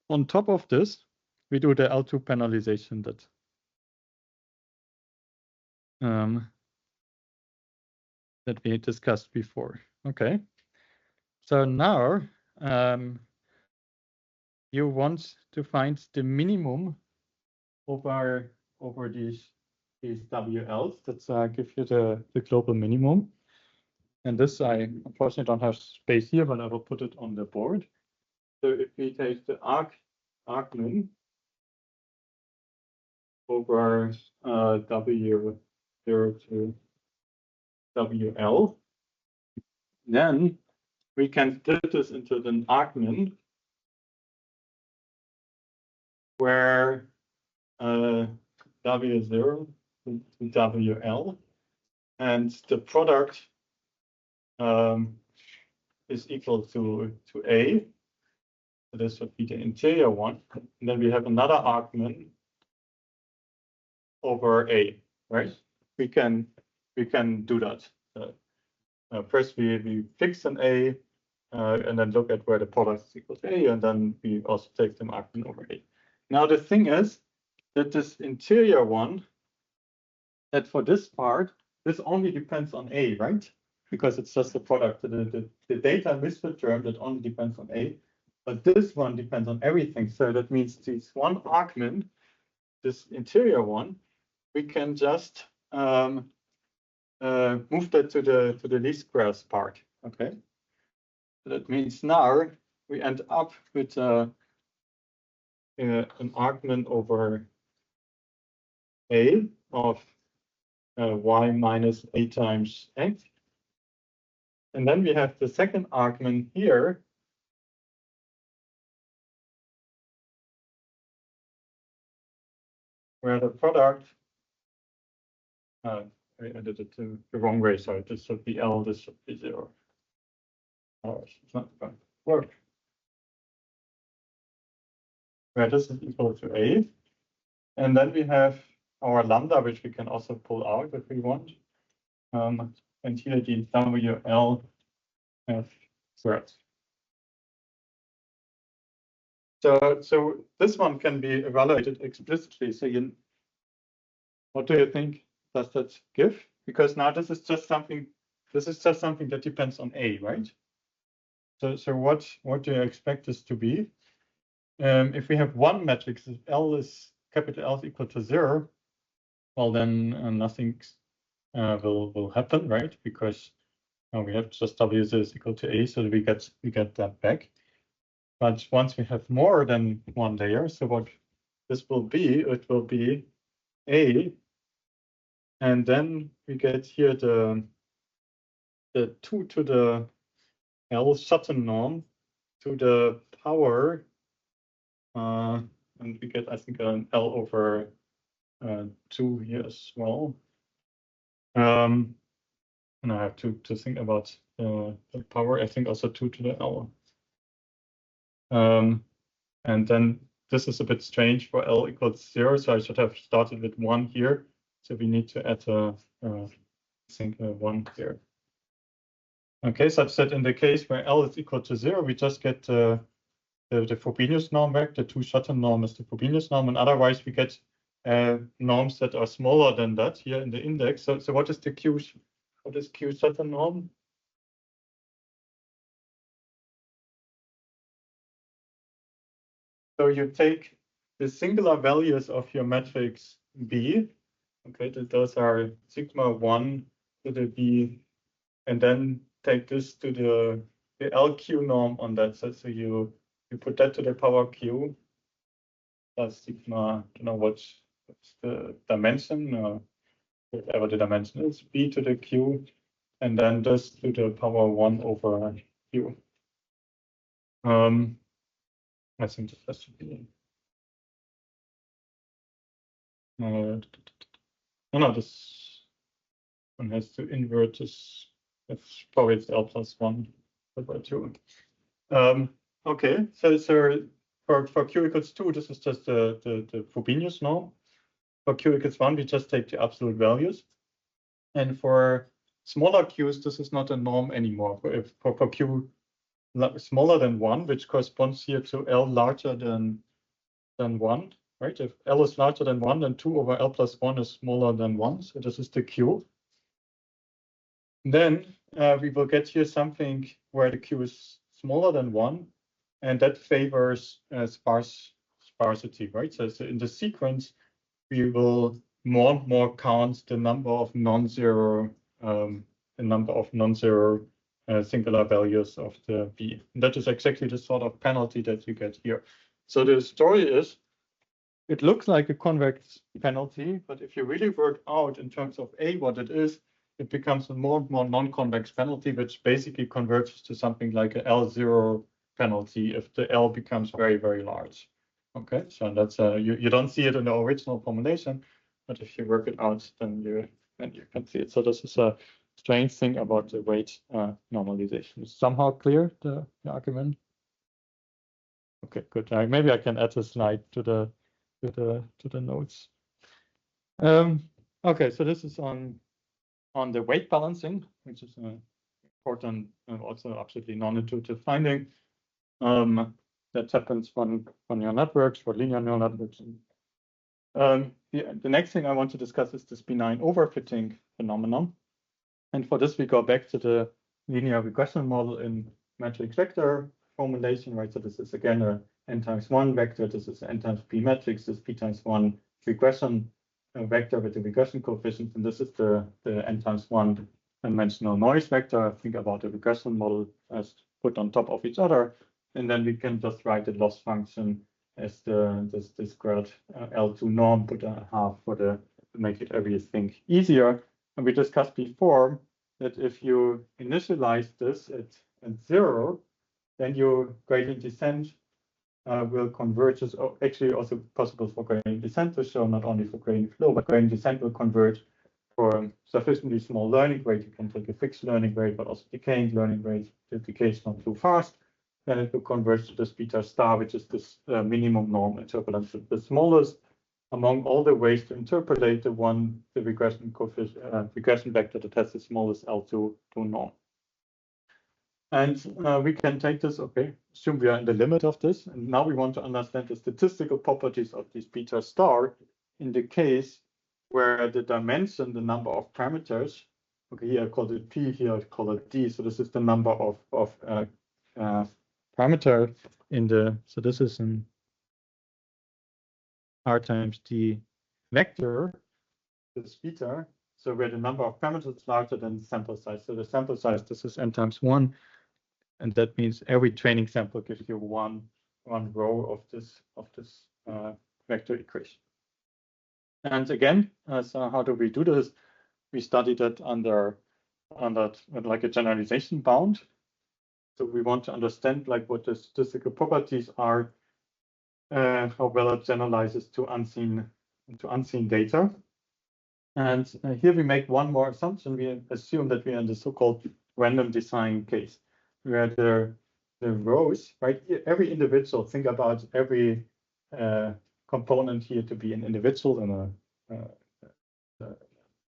On top of this, we do the L2 penalization that we discussed before. Okay. So now you want to find the minimum over these WLs that give you the global minimum. And this I unfortunately don't have space here, but I will put it on the board. So if we take the arc min, over W0 to WL. Then we can split this into an argument where W0 to WL and the product is equal to A. So this would be the interior one. And then we have another argument over A, right? We can do that. First we fix an A and then look at where the product is equal to A, and then we also take the argument over A. Now the thing is that this interior one, that for this part, this only depends on A, right? Because it's just the product. The data misfit term that only depends on A, but this one depends on everything. So that means this one argument, this interior one, we can just move that to the least squares part. Okay. So that means now we end up with an argument over A of y minus A times x. And then we have the second argument here, where the product, I did it the wrong way, so this should be L, this should be 0. Oh, it's not going to work. Where this is equal to A. And then we have our lambda, which we can also pull out if we want. And here the WL F squared. So this one can be evaluated explicitly. So what do you think does that give? Because now this is just something that depends on A, right? So what do you expect this to be? If we have one matrix, if L is capital L is equal to 0, well then nothing will happen, right? Because we have just W0 is equal to A, so we get that back. But once we have more than one layer, so what this will be, it will be A, and then we get here the 2 to the L Sutton norm to the power, and we get, I think, an L over 2 here as well. And I have to think about the power. I think also 2 to the L. And then this is a bit strange for L equals 0, so I should have started with 1 here. So we need to add I think 1 here. Okay, such that in the case where L is equal to 0, we just get the Frobenius norm back. The 2 Sutton norm is the Frobenius norm, and otherwise we get norms that are smaller than that here in the index. So what is the Q? What is Q Sutton norm? So you take the singular values of your matrix B. Okay, those are sigma 1 to the B, and then take this to the LQ norm on that. So you put that to the power Q plus sigma, I don't know what's the dimension, whatever the dimension is, B to the Q, and then this to the power 1 over Q. I think this has to be. No, this one has to invert this. It's probably L plus 1 over 2. Okay, so for Q equals 2, this is just the Frobenius norm. For Q equals 1, we just take the absolute values. And for smaller Qs, this is not a norm anymore. For Q smaller than 1, which corresponds here to L larger than 1, right? If L is larger than 1, then 2 over L plus 1 is smaller than 1. So this is the Q. Then we will get here something where the Q is smaller than 1, and that favors sparsity, right? So in the sequence, we will more and more count the number of non-zero singular values of the B. And that is exactly the sort of penalty that you get here. So the story is it looks like a convex penalty, but if you really work out in terms of A what it is, it becomes a more and more non-convex penalty, which basically converges to something like a L0 penalty if the L becomes very, very large. Okay, so that's you don't see it in the original formulation, but if you work it out, then you can see it. So this is a strange thing about the weight normalization. Is somehow clear the argument? Okay, good. Maybe I can add a slide to the notes. Okay, so this is on the weight balancing, which is an important and also absolutely non-intuitive finding. That happens on neural networks, for linear neural networks. The next thing I want to discuss is this benign overfitting phenomenon. And for this, we go back to the linear regression model in matrix vector formulation, right? So this is again a n times 1 vector. This is n times p matrix. This p times 1 regression vector with the regression coefficient. And this is the n times 1 dimensional noise vector. Think about the regression model as put on top of each other. And then we can just write the loss function as this squared L2 norm, put a half for to make it everything easier. And we discussed before that if you initialize this at 0, then your gradient descent will converge. It's actually also possible for gradient descent to show, not only for gradient flow, but gradient descent will converge for sufficiently small learning rate. You can take a fixed learning rate, but also decaying learning rate. If the decay is not too fast, then it will converge to this beta star, which is this minimum norm interpolation. The smallest among all the ways to interpolate the regression coefficient, regression vector that has the smallest L2 norm. And we can take this, okay, assume we are in the limit of this. And now we want to understand the statistical properties of this beta star in the case where the dimension, the number of parameters, okay, here I call it P, here I call it D. So this is the number of parameter in the, so this is an R times D vector, this beta. So where the number of parameters is larger than the sample size. So the sample size, this is n times 1. And that means every training sample gives you one row of this vector equation. And again, so how do we do this? We study that under like a generalization bound. So we want to understand like what the statistical properties are, how well it generalizes to unseen data. And here we make one more assumption. We assume that we are in the so-called random design case, where the rows, right? Every individual, think about every component here to be an individual in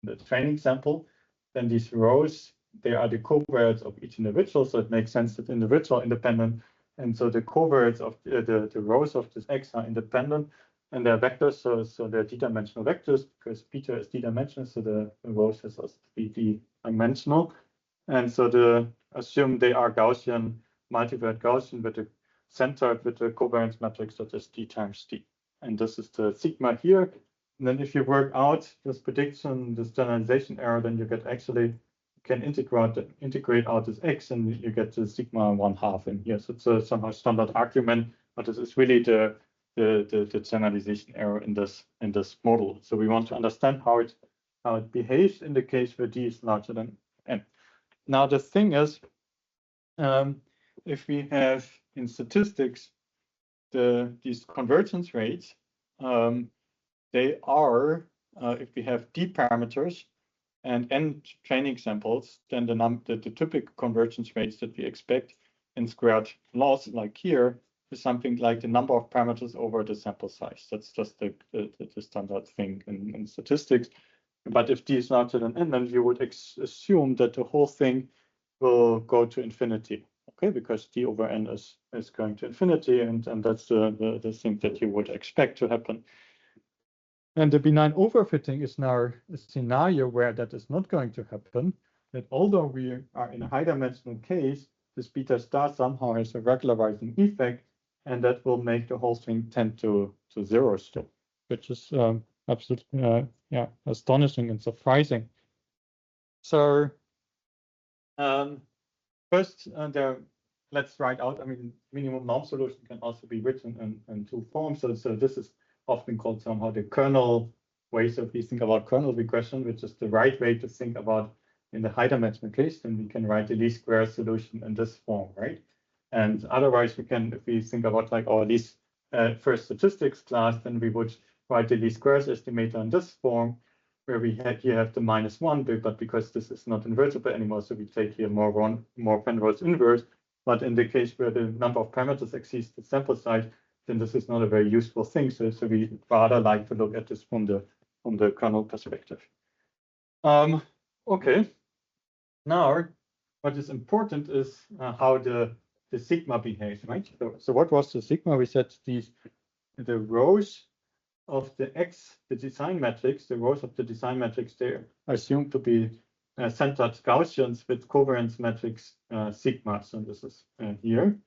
the training sample. Then these rows, they are the covariates of each individual. So it makes sense that individual independent. And so the covariates of the rows of this X are independent. And they're vectors, so they're d-dimensional vectors because beta is d-dimensional, so the rows has also to be d-dimensional. And so assume they are Gaussian, multivariate Gaussian with the centered with the covariance matrix that is d times d. And this is the sigma here. And then if you work out this prediction, this generalization error, then you get actually, you can integrate out this X and you get the sigma 1/2 in here. So it's a somehow standard argument, but this is really the generalization error in this model. So we want to understand how it behaves in the case where d is larger than n. Now the thing is, if we have in statistics these convergence rates, they are if we have d parameters and n training samples, then the typical convergence rates that we expect in squared laws, like here, is something like the number of parameters over the sample size. That's just the standard thing in statistics. But if d is larger than n, then you would assume that the whole thing will go to infinity, okay? Because d over n is going to infinity, and that's the thing that you would expect to happen. And the benign overfitting is now a scenario where that is not going to happen, that although we are in a high-dimensional case, this beta star somehow has a regularizing effect, and that will make the whole thing tend to 0 still, which is absolutely astonishing and surprising. So first, let's write out. I mean, minimum norm solution can also be written in two forms. So this is often called somehow the kernel way. So if we think about kernel regression, which is the right way to think about in the high dimensional case, then we can write the least square solution in this form, right? And otherwise we can, if we think about like our least first statistics class, then we would write the least squares estimator in this form, where we here have the -1, but because this is not invertible anymore, so we take here more Penrose inverse. But in the case where the number of parameters exceeds the sample size, then this is not a very useful thing. So we rather like to look at this from the kernel perspective. Okay. Now, what is important is how the sigma behaves, right? So what was the sigma? We said the rows of the design matrix, the rows of the design matrix, they are assumed to be centered Gaussians with covariance matrix sigma. So this is here.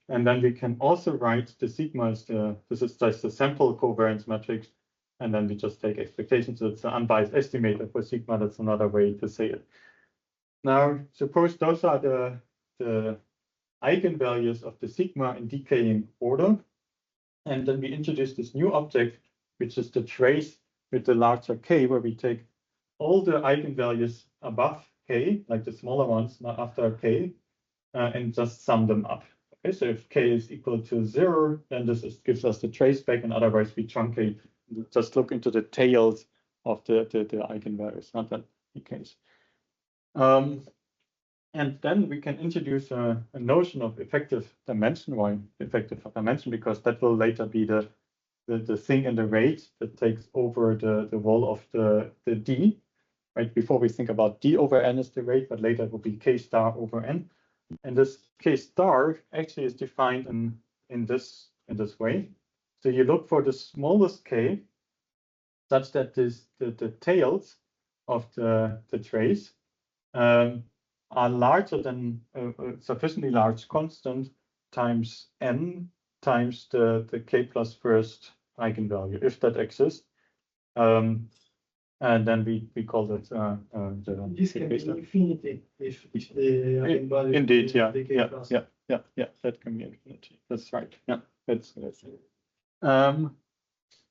And then we can also write the sigma as this is just the sample covariance matrix. And then we just take expectations. So it's an unbiased estimator for sigma. That's another way to say it. Now, suppose those are the eigenvalues of the sigma in decaying order. And then we introduce this new object, which is the trace with the larger k, where we take all the eigenvalues above k, like the smaller ones, not after k, and just sum them up. Okay, so if k is equal to 0, then this gives us the trace back, and otherwise we truncate, just look into the tails of the eigenvalues, not that the case. And then we can introduce a notion of effective dimension. Why effective dimension? Because that will later be the thing in the rate that takes over the role of the d. Right, before we think about d over n is the rate, but later it will be k star over n. And this k star actually is defined in this way. So you look for the smallest k, such that the tails of the trace are larger than a sufficiently large constant times n times the k plus first eigenvalue, if that exists. And then we call that This can be infinity if the eigenvalue. Indeed, yeah, that can be infinity. That's right. Yeah, that's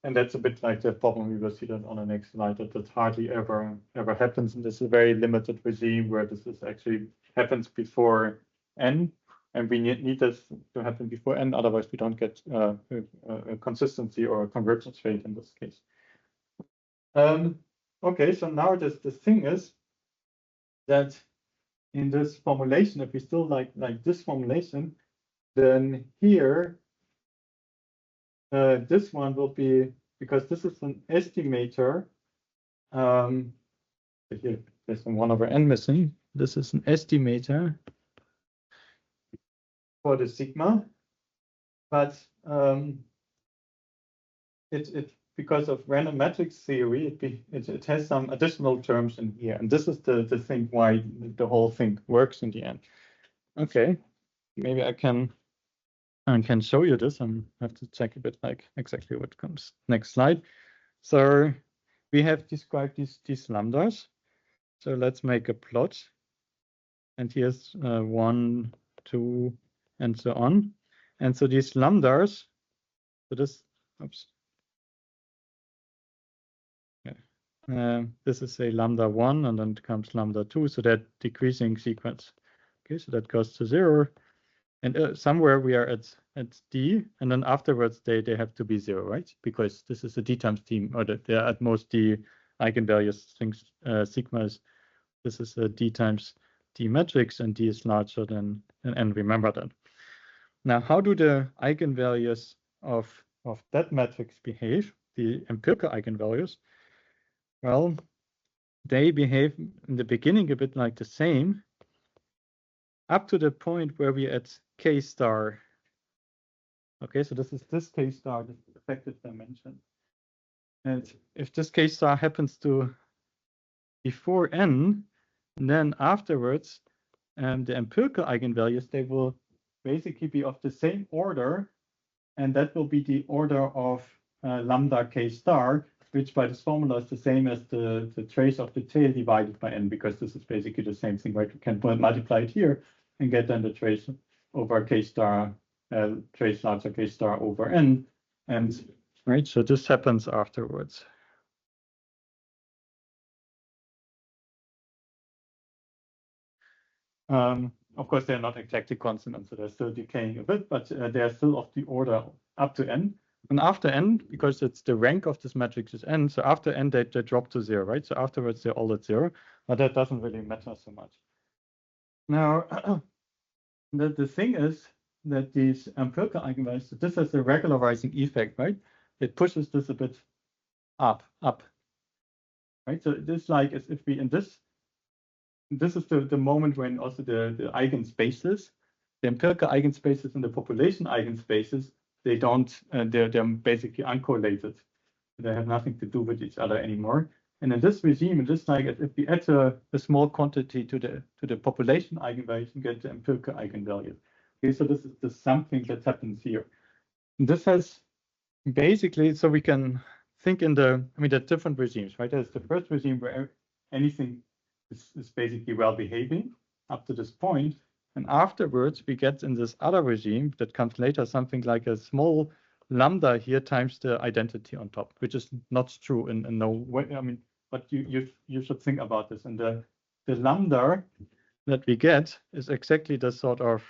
and that's a bit like the problem. We will see that on the next slide. That hardly ever happens, and this is a very limited regime where this is actually happens before n, and we need this to happen before n. Otherwise, we don't get a consistency or a convergence rate in this case. Okay, so now the thing is that in this formulation, if we still like this formulation, then here this one will be, because this is an estimator. Here there's some 1 over n missing. This is an estimator for the sigma, but because of random matrix theory, it has some additional terms in here, and this is the thing why the whole thing works in the end. Okay, maybe I can show you this. I have to check a bit like exactly what comes next slide. So we have described these lambdas. So let's make a plot, and here's 1, 2, and so on. And so these lambdas. So this, oops. This is a lambda 1, and then it comes lambda 2, so that decreasing sequence. Okay, so that goes to 0, and somewhere we are at d, and then afterwards they have to be 0, right? Because this is a d times d, or they are at most d eigenvalues things sigmas. This is a d times d matrix, and d is larger than n. Remember that. Now, how do the eigenvalues of that matrix behave? The empirical eigenvalues. Well, they behave in the beginning a bit like the same, up to the point where we're at k star. Okay, so this is this k star, this effective dimension. And if this k star happens to before n, then afterwards, the empirical eigenvalues, they will basically be of the same order, and that will be the order of lambda k star, which by this formula is the same as the trace of the tail divided by n, because this is basically the same thing, right? We can multiply it here and get then the trace over k star, trace larger k star over n. And right? So this happens afterwards. Of course, they're not exactly constant, so they're still decaying a bit, but they're still of the order up to n. And after n, because it's the rank of this matrix is n, so after n, they drop to 0, right? So afterwards, they're all at 0, but that doesn't really matter so much. Now, the thing is that these empirical eigenvalues, so this has a regularizing effect, right? It pushes this a bit up, right? So it's like as if we, in this is the moment when also the eigenspaces, the empirical eigenspaces and the population eigenspaces, they don't, they're basically uncorrelated. They have nothing to do with each other anymore. And in this regime, it is like as if we add a small quantity to the population eigenvalues and get the empirical eigenvalue. Okay, so this is the something that happens here. And this has basically, so we can think in the, I mean, there are different regimes, right? There's the first regime where anything is basically well behaving up to this point. And afterwards, we get in this other regime that comes later, something like a small lambda here times the identity on top, which is not true in no way. I mean, but you should think about this. And the lambda that we get is exactly the sort of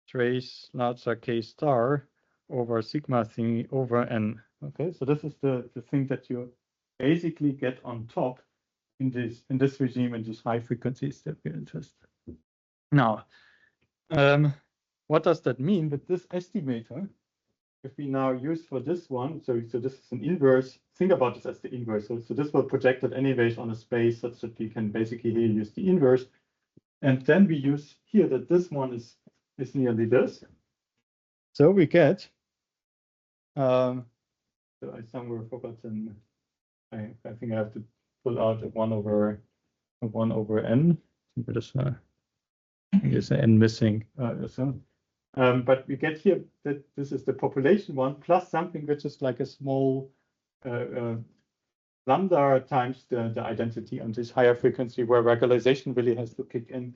trace larger k star over sigma thing over n. Okay, so this is the thing that you basically get on top in this regime, in these high frequencies that we're interested in. Now, what does that mean with this estimator? If we now use for this one, so this is an inverse, think about this as the inverse. So this will project it anyways on a space such that we can basically here use the inverse. And then we use here that this one is nearly this. So we get, so I somewhere forgotten, I think I have to pull out a 1 over n. There's I guess n missing. But we get here that this is the population one plus something which is like a small lambda times the identity on this higher frequency where regularization really has to kick in.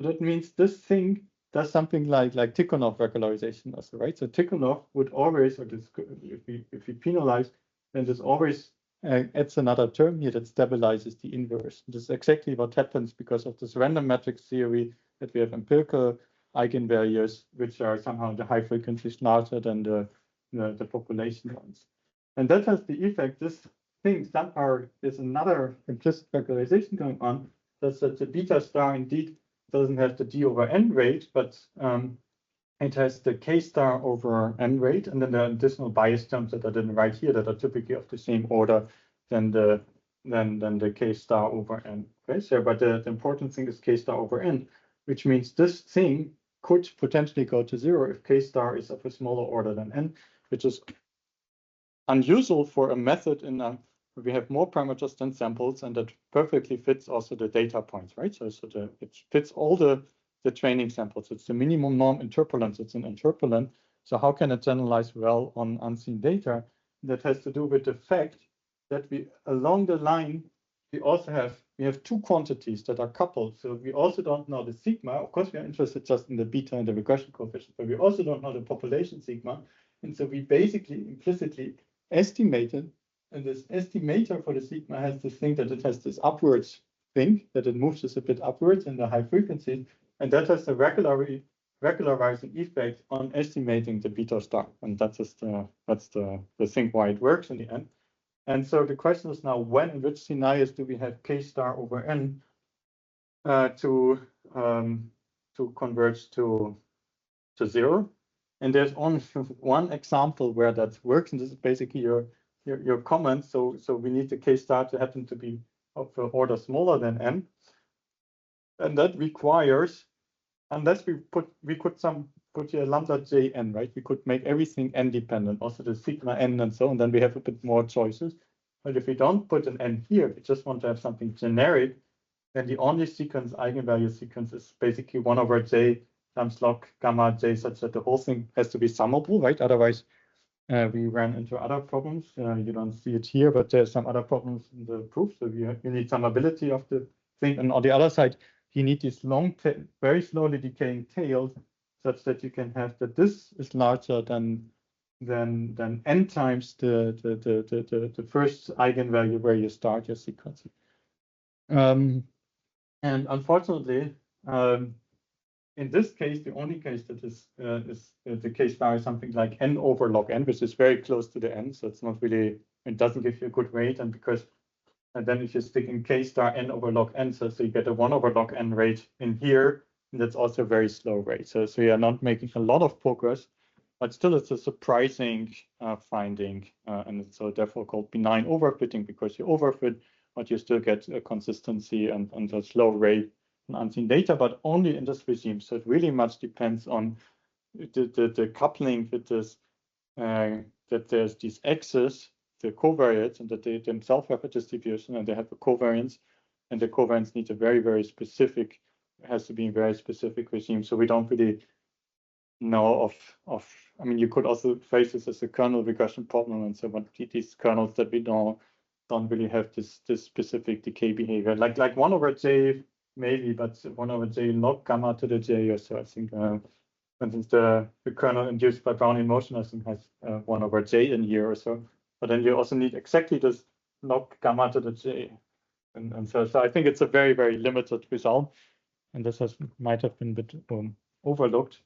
So that means this thing does something like Tikhonov regularization also, right? So Tikhonov would always, or this, if we penalize, then this always adds another term here that stabilizes the inverse. This is exactly what happens because of this random matrix theory that we have empirical eigenvalues, which are somehow the high frequencies larger than the population ones. And that has the effect, this thing somehow is another implicit regularization going on, such that the beta star indeed doesn't have the d over n rate, but it has the k star over n rate, and then the additional bias terms that I didn't write here that are typically of the same order than the k star over n. Okay, so but the important thing is k star over n, which means this thing could potentially go to 0 if k star is of a smaller order than n, which is unusual for a method in where we have more parameters than samples, and that perfectly fits also the data points, right? So it fits all the training samples. It's the minimum norm interpolance. It's an interpolant. So how can it generalize well on unseen data? That has to do with the fact that we along the line we have two quantities that are coupled. So we also don't know the sigma. Of course, we are interested just in the beta and the regression coefficient, but we also don't know the population sigma. And so we basically implicitly estimated, and this estimator for the sigma has this thing that it has this upwards thing, that it moves us a bit upwards in the high frequencies, and that has the regularizing effect on estimating the beta star. And that's the thing why it works in the end. And so the question is now, when in which scenarios do we have k star over n to converge to 0? And there's only one example where that works, and this is basically your comment. So we need the k star to happen to be of an order smaller than n, and that requires, unless we put here lambda j n, right? We could make everything n dependent, also the sigma n and so on. Then we have a bit more choices. But if we don't put an n here, we just want to have something generic, then the only sequence, eigenvalue sequence, is basically 1 over j times log gamma j, such that the whole thing has to be summable, right? Otherwise, we ran into other problems. You don't see it here, but there's some other problems in the proof. So you need summability of the thing. And on the other side, you need these long, very slowly decaying tails, such that you can have that this is larger than than n times the first eigenvalue where you start your sequence. And unfortunately, in this case, the only case that is the case now is something like n over log n, which is very close to the n. So it's not really, it doesn't give you a good rate. And then if you stick in k star n over log n, so you get a 1 over log n rate in here, and that's also a very slow rate. So you are not making a lot of progress, but still it's a surprising finding. And it's so therefore called benign overfitting, because you overfit, but you still get a consistency and a slow rate and unseen data, but only in this regime. So it really much depends on the coupling with this, that there's these x's, the covariates, and that they themselves have a distribution and they have a covariance, and the covariance needs a very, very specific, has to be a very specific regime. So we don't really know of, I mean, you could also phrase this as a kernel regression problem, and so what these kernels that we don't really have this specific decay behavior, like 1 over j maybe, but 1 over j log gamma to the j or so. I think, for instance, the kernel induced by Brownian motion, I think, has 1 over j in here or so. But then you also need exactly this log gamma to the j. And so I think it's a very, very limited result. And this might have been a bit overlooked.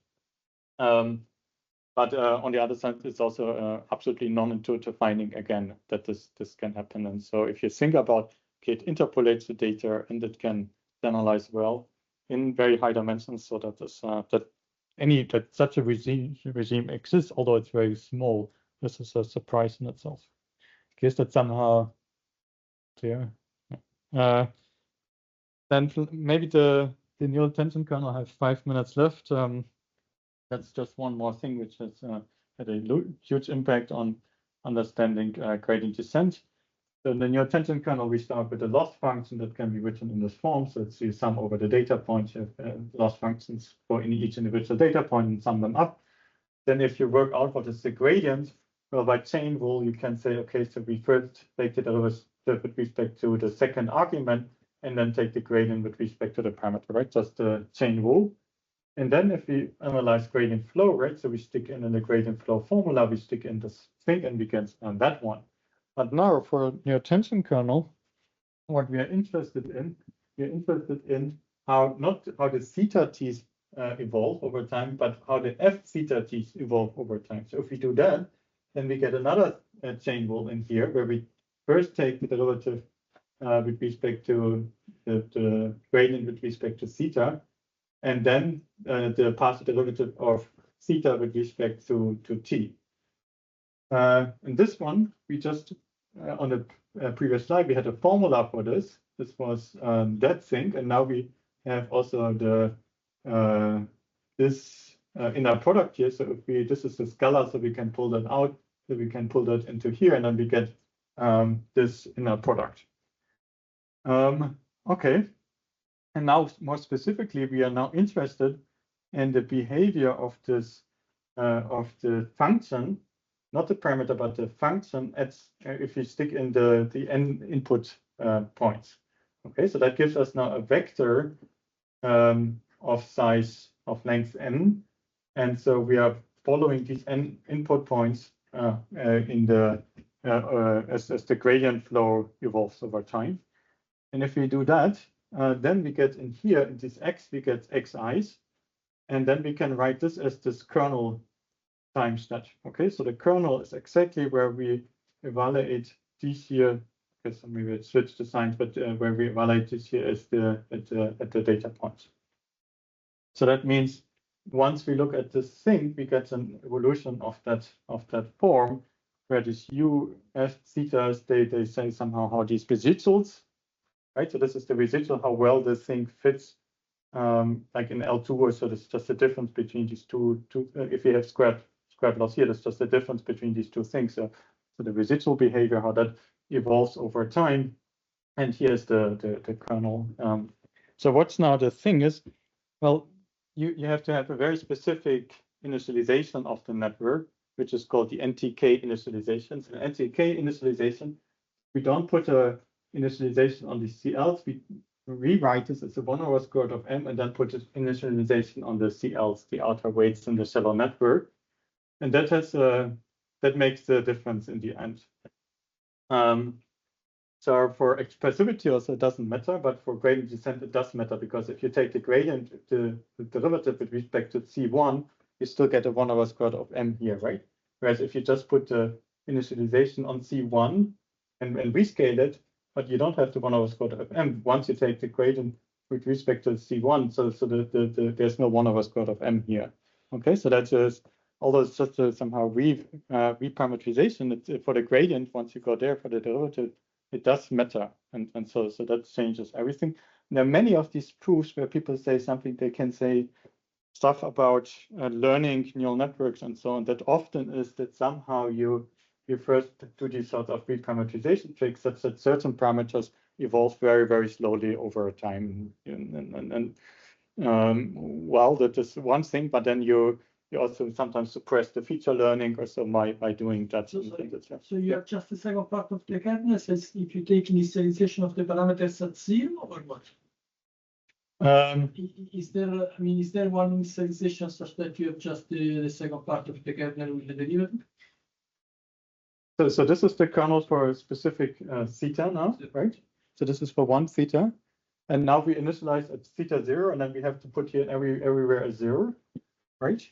But on the other side, it's also absolutely non-intuitive finding, again, that this can happen. And so if you think about, okay, it interpolates the data and it can analyze well in very high dimensions, so that this, that such a regime exists, although it's very small. This is a surprise in itself. I guess that's somehow clear. Then maybe the neural tension kernel has 5 minutes left. That's just one more thing which has had a huge impact on understanding gradient descent. So in the neural tension kernel, we start with a loss function that can be written in this form. So it's you sum over the data points, you have loss functions for each individual data point and sum them up. Then if you work out what is the gradient, well, by chain rule, you can say, okay, so we first take the derivative with respect to the second argument, and then take the gradient with respect to the parameter, right? Just the chain rule. And then if we analyze gradient flow, right, so we stick in the gradient flow formula, we stick in this thing, and we get that one. But now for neural tension kernel, what we are interested in, how not how the theta t's evolve over time, but how the f theta t's evolve over time. So if we do that, then we get another chain rule in here, where we first take the derivative with respect to the gradient with respect to theta, and then the partial derivative of theta with respect to t. In this one, we just, on the previous slide, we had a formula for this. This was that thing, and now we have also the this inner product here. So if we, this is the scalar, so we can pull that out, so we can pull that into here, and then we get this inner product. Okay. And now, more specifically, we are now interested in the behavior of this of the function, not the parameter, but the function. If you stick in the n input points. Okay, so that gives us now a vector of size of length n, and so we are following these n input points in the as the gradient flow evolves over time. And if we do that, then we get in here, in this x, we get xi's, and then we can write this as this kernel times that. Okay, so the kernel is exactly where we evaluate these here. Okay, so maybe let's switch the signs, but where we evaluate this here is at the data points. So that means once we look at this thing, we get an evolution of that form, where this u f theta, they say somehow how these residuals. Right, so this is the residual, how well this thing fits, like in L2 or so. This is just the difference between these two. If you have squared loss here, that's just the difference between these two things. So the residual behavior, how that evolves over time, and here's the kernel. So what's now the thing is, well, you have to have a very specific initialization of the network, which is called the NTK initialization. So the NTK initialization, we don't put a initialization on the CLs, we rewrite this as a 1 over square root of m, and then put this initialization on the CLs, the outer weights in the shallow network. And that has that makes the difference in the end. So for expressivity also it doesn't matter, but for gradient descent it does matter, because if you take the gradient, the derivative with respect to C1, you still get a 1/squared of m here, right? Whereas if you just put the initialization on C1 and rescale it, but you don't have the 1/squared of m once you take the gradient with respect to C1, so there's no 1/squared of m here. Okay, so that's just, although it's just somehow reparameterization, it's for the gradient, once you go there for the derivative, it does matter, and so that changes everything. And there are many of these proofs where people say something, they can say stuff about learning neural networks and so on, that often is that somehow you first do these sorts of reparameterization tricks such that certain parameters evolve very, very slowly over time. Well, that is one thing, but then you also sometimes suppress the feature learning or so by doing that. So you have just the second part of the kernel says if you take initialization of the parameters at 0 or what? Is there one initialization such that you have just the second part of the kernel with the derivative? So this is the kernel for a specific theta now, right? So this is for one theta. And now we initialize at theta 0, and then we have to put here everywhere a 0, right?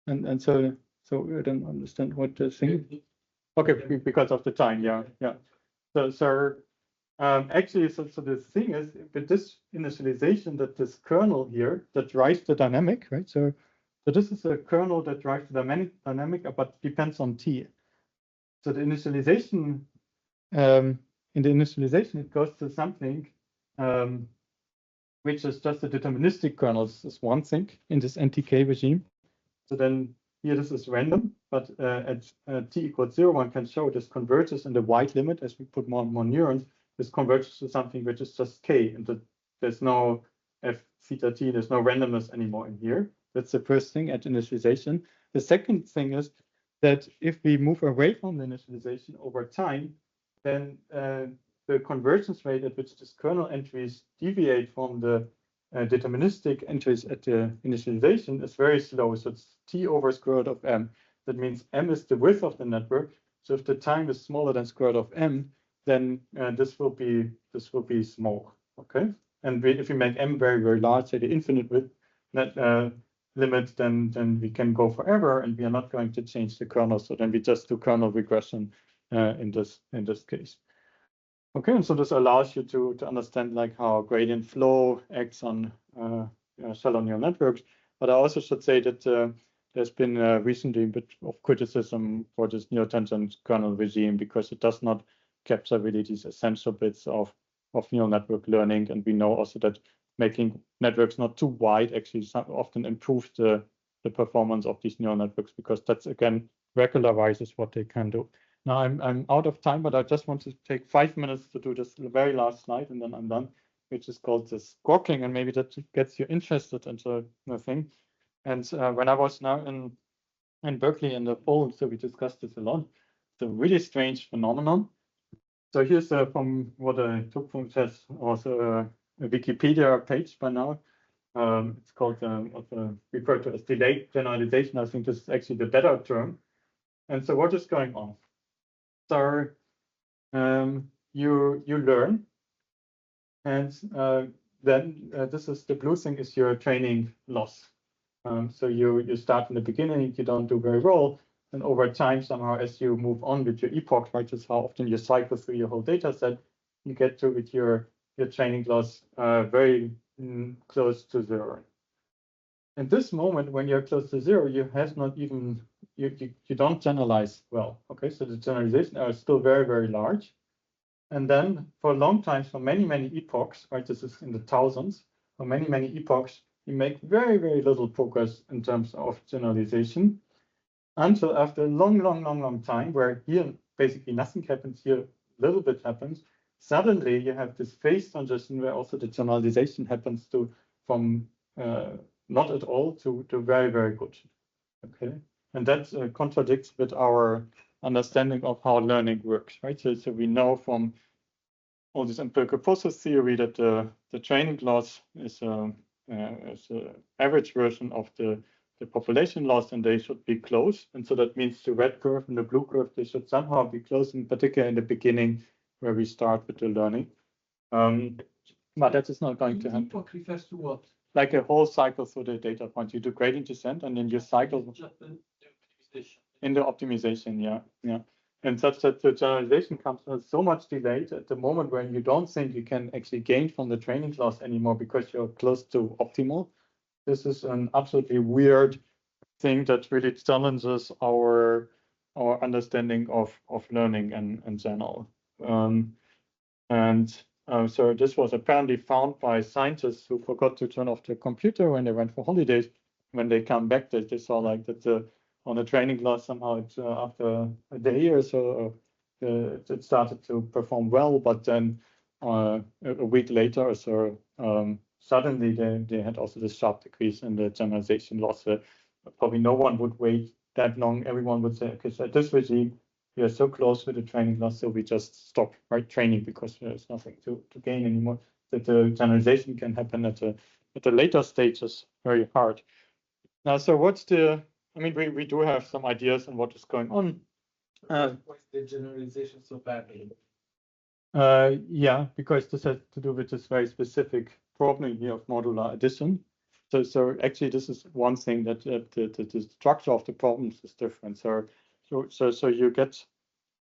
And so I don't understand what the thing. Okay, because of the time, yeah. So actually, so the thing is, with this initialization, that this kernel here that drives the dynamic, right? So this is a kernel that drives the dynamic, but depends on t. So the initialization, in the initialization, it goes to something which is just a deterministic kernel. This is one thing in this NTK regime. So then here this is random, but at t equals 0, one can show this converges in the wide limit as we put more and more neurons. This converges to something which is just k, and there's no f theta t, there's no randomness anymore in here. That's the first thing at initialization. The second thing is that if we move away from the initialization over time, then the convergence rate at which this kernel entries deviate from the deterministic entries at the initialization is very slow. So it's t over square root of m. That means m is the width of the network. So if the time is smaller than square root of m, then this will be small. Okay, and if we make m very, very large, say the infinite width limit, then we can go forever, and we are not going to change the kernel. So then we just do kernel regression in this case. Okay, and so this allows you to understand like how gradient flow acts on shallow neural networks. But I also should say that there's been recently a bit of criticism for this neotangent kernel regime, because it does not capture really these essential bits of neural network learning. And we know also that making networks not too wide actually often improves the performance of these neural networks, because that's again regularizes what they can do. Now I'm out of time, but I just want to take 5 minutes to do this very last slide, and then I'm done, which is called the squawking, and maybe that gets you interested into the thing. And when I was now in Berkeley in the fall, so we discussed this a lot. It's a really strange phenomenon. So here's from what I took from test, also a Wikipedia page by now. It's called referred to as delayed generalization. I think this is actually the better term. And so what is going on? So you learn, and then this is the blue thing is your training loss. So you start in the beginning, you don't do very well, and over time somehow as you move on with your epoch, right, just how often you cycle through your whole data set, you get to with your training loss very close to 0. In this moment, when you're close to 0, you have not even you don't generalize well. Okay, so the generalization error is still very, very large. And then for a long time, for many, many epochs, right, this is in the thousands, for many, many epochs, you make very, very little progress in terms of generalization, until after a long time, where here basically nothing happens, here a little bit happens. Suddenly you have this phase transition where also the generalization happens from not at all to very, very good. Okay, and that contradicts with our understanding of how learning works, right? So we know from all this empirical process theory that the training loss is an average version of the the population loss, and they should be close. And so that means the red curve and the blue curve, they should somehow be close, in particular in the beginning where we start with the learning. But that is not going to happen. Epoch refers to what? Like a whole cycle through the data point. You do gradient descent and then you cycle Just the optimization. in the optimization, yeah. And such that the generalization comes so much delayed at the moment where you don't think you can actually gain from the training loss anymore because you're close to optimal. This is an absolutely weird thing that really challenges our understanding of learning in general. So this was apparently found by scientists who forgot to turn off their computer when they went for holidays. When they come back, they saw like that on the training loss somehow it's, after a day or so it started to perform well, but then a week later or so suddenly they had also this sharp decrease in the generalization loss. Probably no one would wait that long. Everyone would say, okay, so at this regime we are so close with the training loss, so we just stop training because there's nothing to gain anymore. That the generalization can happen at the later stages very hard. Now, so what's I mean, we do have some ideas on what is going on. What's the generalization so bad? Yeah, because this has to do with this very specific problem here of modular addition. So actually, this is one thing that the structure of the problems is different. So you get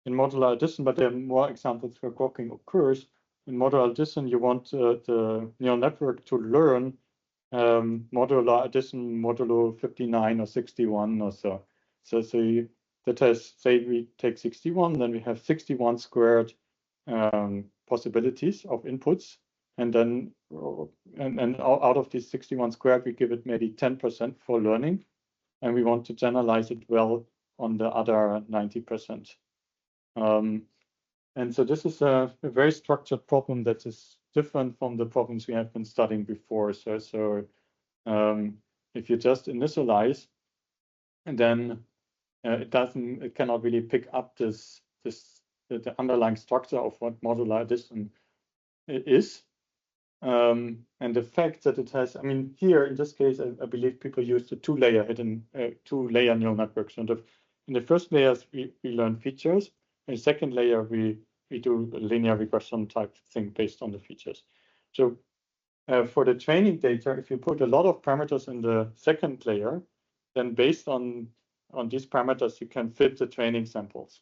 in modular addition, but there are more examples where grokking occurs. In modular addition, you want the neural network to learn modular addition modulo 59 or 61 or so. That has, say we take 61, then we have 61 squared possibilities of inputs, and then and out of these 61 squared, we give it maybe 10% for learning, and we want to generalize it well on the other 90%. And so this is a very structured problem that is different from the problems we have been studying before. So if you just initialize, and then it cannot really pick up the underlying structure of what modular addition is. And the fact that it has, I mean, here in this case, I believe people use the two-layer neural networks. And in the first layers, we learn features. In the second layer, we do a linear regression type thing based on the features. So for the training data, if you put a lot of parameters in the second layer, then based on these parameters, you can fit the training samples.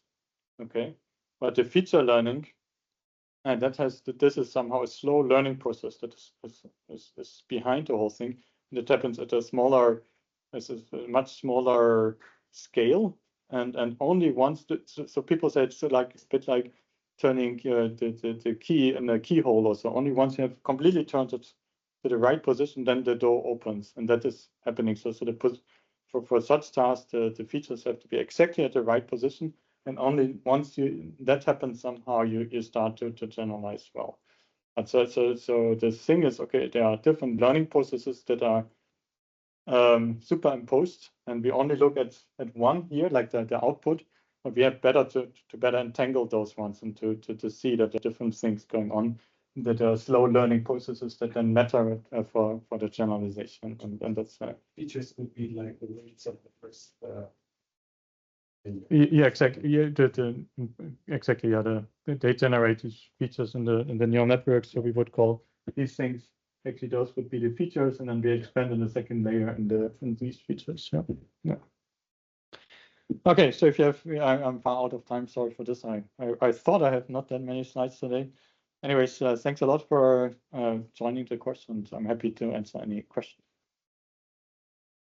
Okay, but the feature learning, and this is somehow a slow learning process that is behind the whole thing. And it happens at a much smaller scale, and only once. So people say it's like a bit like turning the key in a keyhole, or so. Only once you have completely turned it to the right position, then the door opens, and that is happening. So for such tasks, the features have to be exactly at the right position. And only once that happens, somehow you start to generalize well. And so the thing is, okay, there are different learning processes that are superimposed, and we only look at one here, like the output, but we have to better entangle those ones and to see that there are different things going on, that are slow learning processes that then matter for the generalization, and that's features would be like the weights of the first. Yeah, exactly. Yeah, exactly. Yeah, they generate these features in the neural network. So we would call these things, actually those would be the features, and then we expand in the second layer in these features. Yeah. Okay, so if you have, I'm far out of time. Sorry for this. I thought I have not that many slides today. Anyways, thanks a lot for joining the course, and I'm happy to answer any questions.